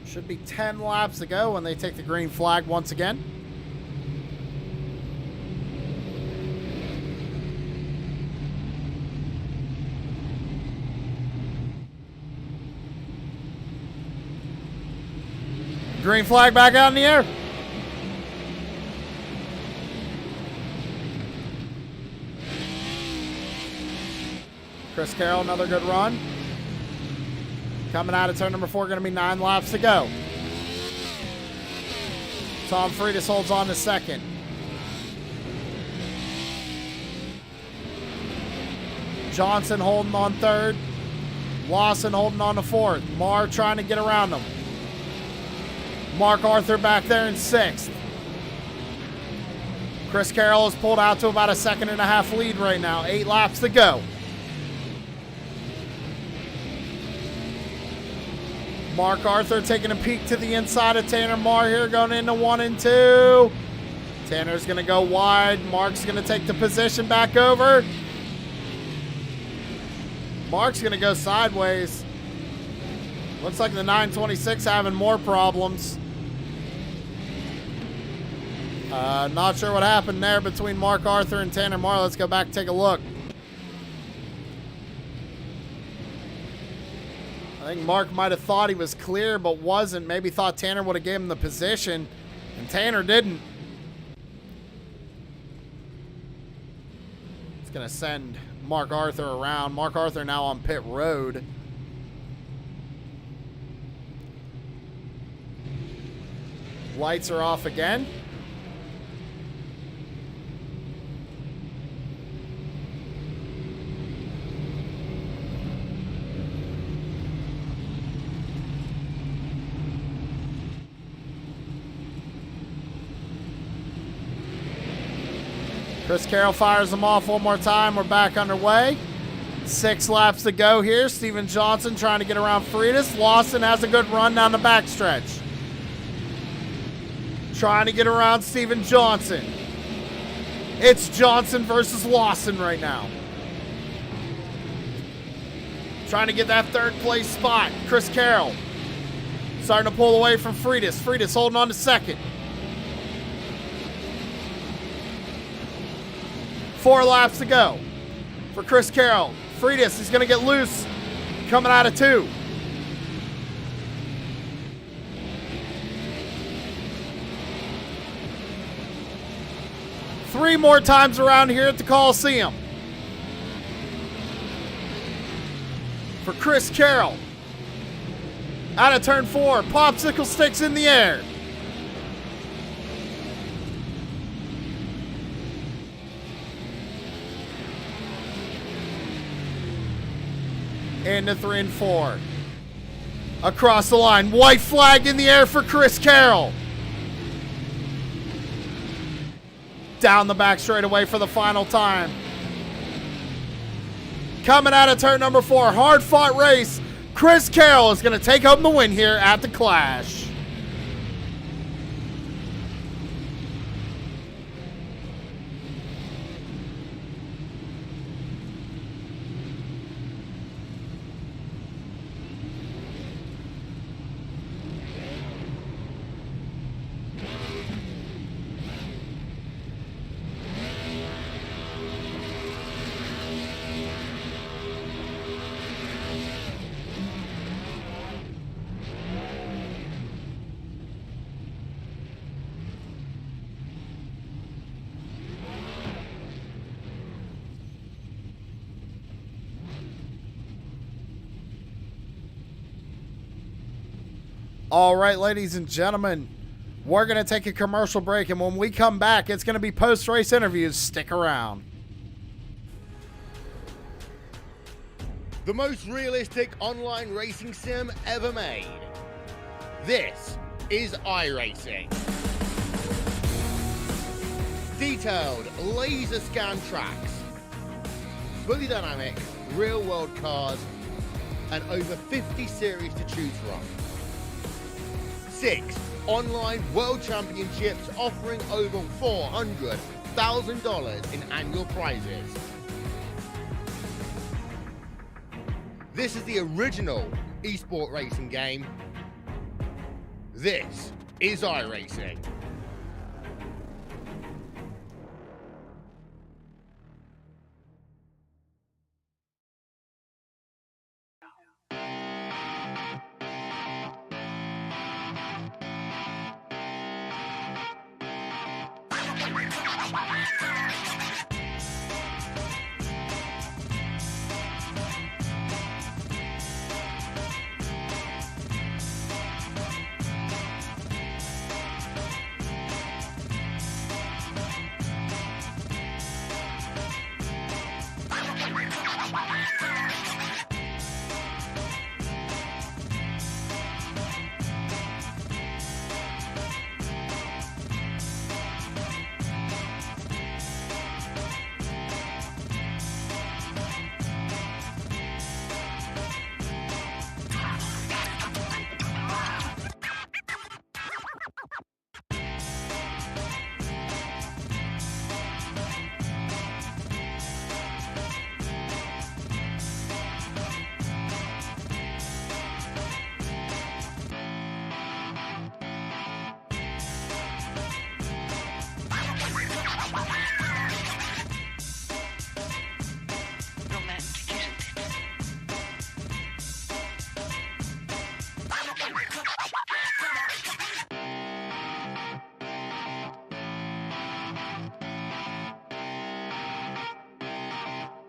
Should be 10 laps to go when they take the green flag once again. Green flag back out in the air. Chris Carroll, another good run. Coming out of turn number 4, going to be 9 laps to go. Tom Freitas holds on to second. Johnson holding on third. Lawson holding on to fourth. Marr trying to get around him. Mark Arthur back there in 6th. Chris Carroll has pulled out to about a 1.5 lead right now. 8 laps to go. Mark Arthur taking a peek to the inside of Tanner Marr here, going into 1 and 2. Tanner's going to go wide. Mark's going to take the position back over. Mark's going to go sideways. Looks like the 926 having more problems. Not sure what happened there between Mark Arthur and Tanner Marr. Let's go back and take a look. I think Mark might have thought he was clear, but wasn't. Maybe thought Tanner would have given him the position, and Tanner didn't. It's going to send Mark Arthur around. Mark Arthur now on pit road. Lights are off again. Chris Carroll fires them off one more time. We're back underway. 6 laps to go here. Steven Johnson trying to get around Freitas. Lawson has a good run down the backstretch. Trying to get around Steven Johnson. It's Johnson versus Lawson right now. Trying to get that 3rd place spot. Chris Carroll starting to pull away from Freitas. Freitas holding on to 2nd. 4 laps to go for Chris Carroll. Freitas is going to get loose coming out of 2. Three more times around here at the Coliseum for Chris Carroll. Out of turn 4, popsicle sticks in the air. Into 3 and 4. Across the line. White flag in the air for Chris Carroll. Down the back straightaway for the final time. Coming out of turn number 4. Hard fought race. Chris Carroll is going to take home the win here at the Clash. All right, ladies and gentlemen, we're going to take a commercial break, and when we come back, it's going to be post-race interviews. Stick around. The most realistic online racing sim ever made. This is iRacing. Detailed laser scan tracks, fully dynamic, real-world cars, and over 50 series to choose from. 6 online world championships offering over $400,000 in annual prizes. This is the original esport racing game. This is iRacing.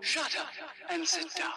Shut up and sit down.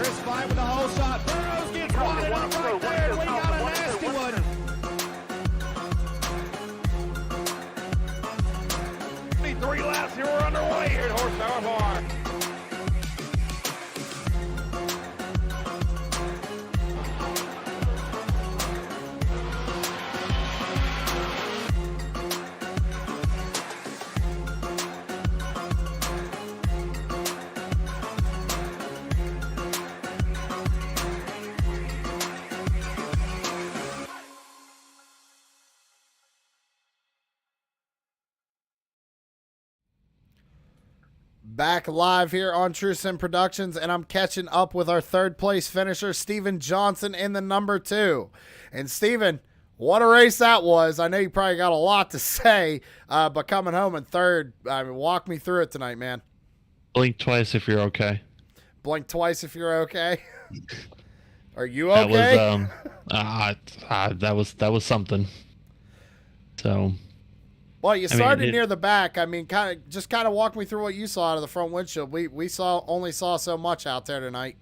Chris Fine with the whole shot. Burrows gets wadded up right there. We got a nasty one. Three laps here. We're underway here at Horsepower Bar. Back live here on True Sim Productions, and I'm catching up with our third place finisher, Steven Johnson, in the number 2. And Steven, what a race that was. I know you probably got a lot to say, but coming home in third, I mean, walk me through it tonight, man. Blink twice if you're okay. Blink twice if you're okay. Are you okay? That was something. So. Well, you started near the back. I mean, kind of walk me through what you saw out of the front windshield. We only saw so much out there tonight.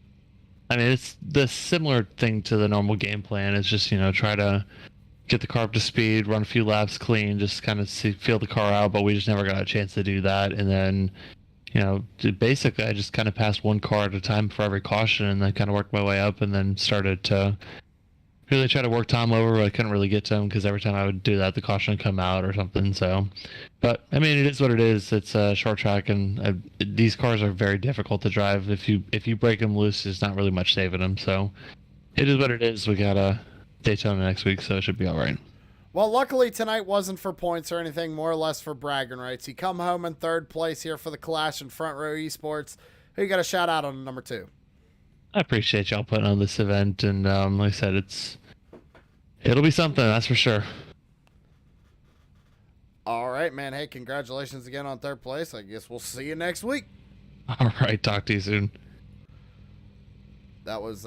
I mean, it's the similar thing to the normal game plan. It's just, try to get the car up to speed, run a few laps clean, just kind of feel the car out, but we just never got a chance to do that. And then, basically I just kind of passed one car at a time for every caution, and then kind of worked my way up, and then started to really try to work Tom over, but I couldn't really get to him because every time I would do that, the caution would come out or something. So, but I mean, it is what it is. It's a short track, and these cars are very difficult to drive. If you break them loose, there's not really much saving them. So, it is what it is. We got a Daytona next week, so it should be all right. Well, luckily tonight wasn't for points or anything, more or less for bragging rights. You come home in third place here for the Clash and Front Row Esports. Who you got a shout out on number 2? I appreciate y'all putting on this event, and like I said, it'll be something, that's for sure. All right, man. Hey, congratulations again on third place. I guess we'll see you next week. All right, talk to you soon. That was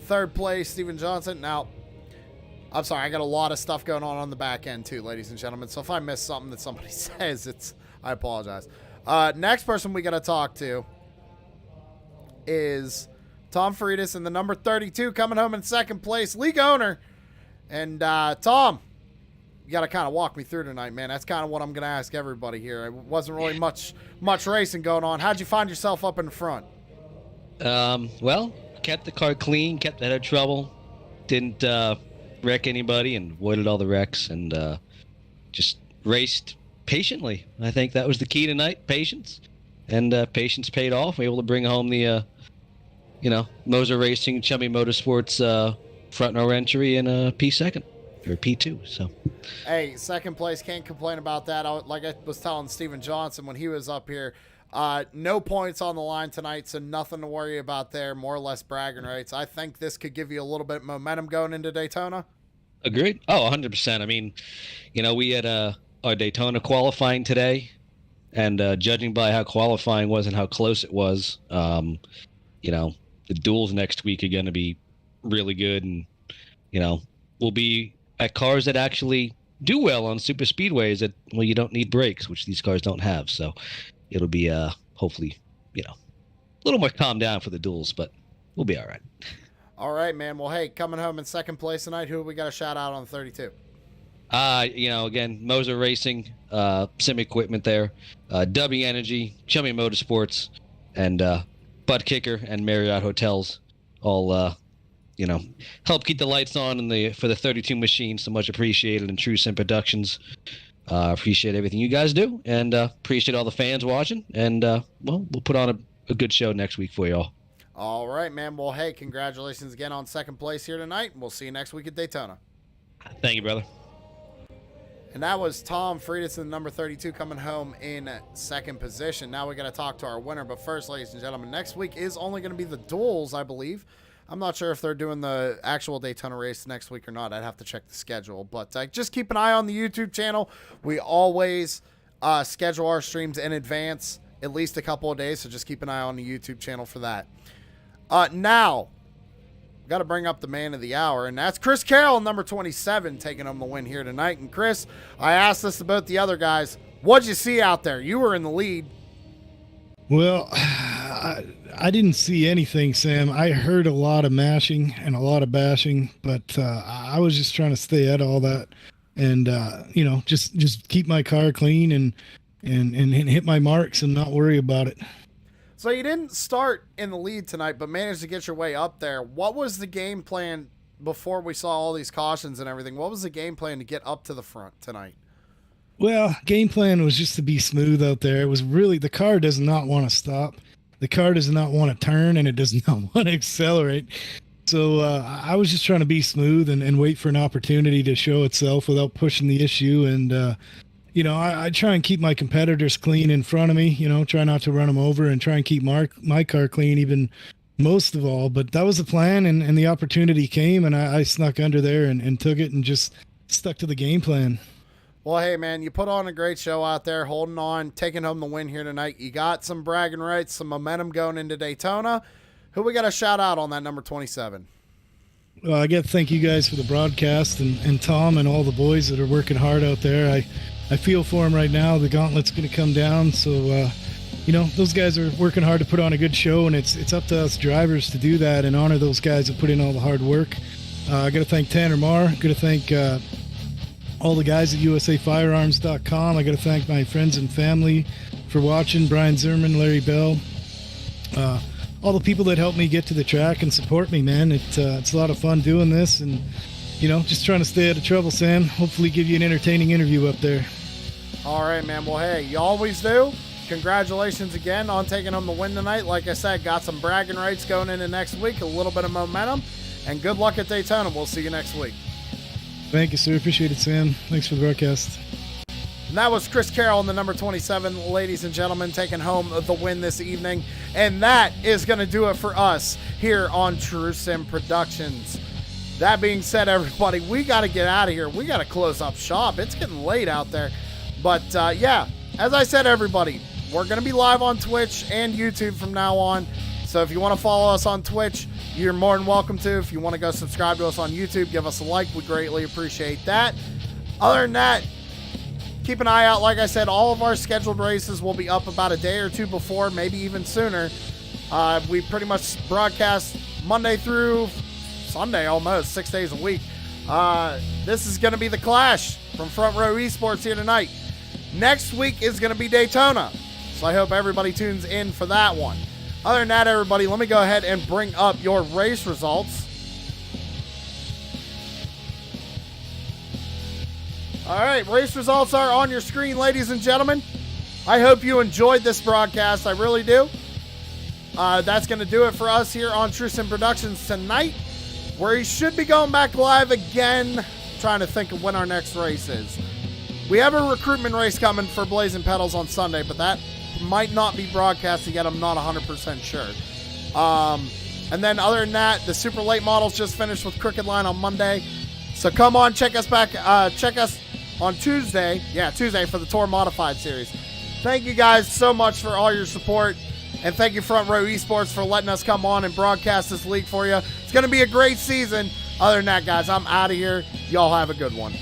third place, Steven Johnson. Now, I'm sorry, I got a lot of stuff going on the back end too, ladies and gentlemen. So if I miss something that somebody says, I apologize. Next person we got to talk to is Tom Freitas in the number 32, coming home in second place, league owner. And Tom, you got to kind of walk me through tonight, man. That's kind of what I'm going to ask everybody here. It wasn't really much racing going on. How'd you find yourself up in the front? Well, kept the car clean, kept out of trouble, didn't wreck anybody, and avoided all the wrecks, and just raced patiently. I think that was the key tonight, patience. And patience paid off. We were able to bring home the, Moser Racing, Chummy Motorsports front row entry in P2. Or P2, so. Hey, second place, can't complain about that. Like I was telling Steven Johnson when he was up here, no points on the line tonight, so nothing to worry about there. More or less bragging rights. I think this could give you a little bit of momentum going into Daytona. Agreed. Oh, 100%. I mean, we had our Daytona qualifying today, and judging by how qualifying was and how close it was, the duels next week are going to be really good, and, we'll be at cars that actually do well on super speedways that, well, you don't need brakes, which these cars don't have. So it'll be hopefully, a little more calm down for the duels, but we'll be all right. All right, man. Well, hey, coming home in second place tonight, who we got a shout out on 32? Again, Moser Racing, Sim Equipment there, W Energy, Chummy Motorsports, and Butt Kicker and Marriott Hotels all help keep the lights on for the 32 machine. So much appreciated, and True Sim Productions. Appreciate everything you guys do, and appreciate all the fans watching. And we'll put on a good show next week for y'all. All right, man. Well, hey, congratulations again on second place here tonight. We'll see you next week at Daytona. Thank you, brother. And that was Tom Freitas in the number 32 coming home in second position. Now we got to talk to our winner. But first, ladies and gentlemen, next week is only going to be the duels, I believe. I'm not sure if they're doing the actual Daytona race next week or not. I'd have to check the schedule. But just keep an eye on the YouTube channel. We always schedule our streams in advance, at least a couple of days. So just keep an eye on the YouTube channel for that. Now, got to bring up the man of the hour, and that's Chris Carroll, number 27, taking home the win here tonight. And Chris, I asked this about the other guys. What'd you see out there? You were in the lead. Well, I didn't see anything, Sam. I heard a lot of mashing and a lot of bashing, but I was just trying to stay out of all that, and just keep my car clean and hit my marks and not worry about it. So you didn't start in the lead tonight, but managed to get your way up there. What was the game plan before we saw all these cautions and everything? What was the game plan to get up to the front tonight? Well, game plan was just to be smooth out there. It was really, the car does not want to stop. The car does not want to turn, and it does not want to accelerate. So I was just trying to be smooth and wait for an opportunity to show itself without pushing the issue. And, I try and keep my competitors clean in front of me, try not to run them over, and try and keep my car clean even most of all. But that was the plan, and the opportunity came, and I snuck under there and took it and just stuck to the game plan. Well, hey, man, you put on a great show out there, holding on, taking home the win here tonight. You got some bragging rights, some momentum going into Daytona. Who we got to shout out on that number 27? Well, I got to thank you guys for the broadcast, and Tom and all the boys that are working hard out there. I feel for them right now. The gauntlet's going to come down, so those guys are working hard to put on a good show, and it's up to us drivers to do that and honor those guys that put in all the hard work. I got to thank Tanner Marr. Got to thank all the guys at USAFirearms.com. I got to thank my friends and family for watching. Brian Zimmerman, Larry Bell, all the people that helped me get to the track and support me, man. It's a lot of fun doing this, and just trying to stay out of trouble, Sam. Hopefully give you an entertaining interview up there. All right, man. Well, hey, you always do. Congratulations again on taking home the win tonight. Like I said, got some bragging rights going into next week, a little bit of momentum, and good luck at Daytona. We'll see you next week. Thank you, sir. Appreciate it, Sam. Thanks for the broadcast. And that was Chris Carroll in the number 27, ladies and gentlemen, taking home the win this evening. And that is going to do it for us here on True Sim Productions. That being said, everybody, we got to get out of here. We got to close up shop. It's getting late out there. But, yeah, as I said, everybody, we're going to be live on Twitch and YouTube from now on. So if you want to follow us on Twitch, you're more than welcome to. If you want to go subscribe to us on YouTube, give us a like. We greatly appreciate that. Other than that, keep an eye out. Like I said, all of our scheduled races will be up about a day or two before, maybe even sooner. We pretty much broadcast Monday through Sunday almost, 6 days a week. This is going to be the Clash from Front Row Esports here tonight. Next week is going to be Daytona. So I hope everybody tunes in for that one. Other than that, everybody, let me go ahead and bring up your race results. All right, race results are on your screen, ladies and gentlemen. I hope you enjoyed this broadcast. I really do. That's going to do it for us here on True Sim Productions tonight, where he should be going back live again. Trying to think of when our next race is. We have a recruitment race coming for Blazing Pedals on Sunday, but that might not be broadcasted yet. I'm not 100% sure. And then other than that, the Super Late Models just finished with Crooked Line on Monday. So come on, check us on Tuesday. Yeah, Tuesday for the Tour Modified Series. Thank you guys so much for all your support. And thank you, Front Row Esports, for letting us come on and broadcast this league for you. It's going to be a great season. Other than that, guys, I'm out of here. Y'all have a good one.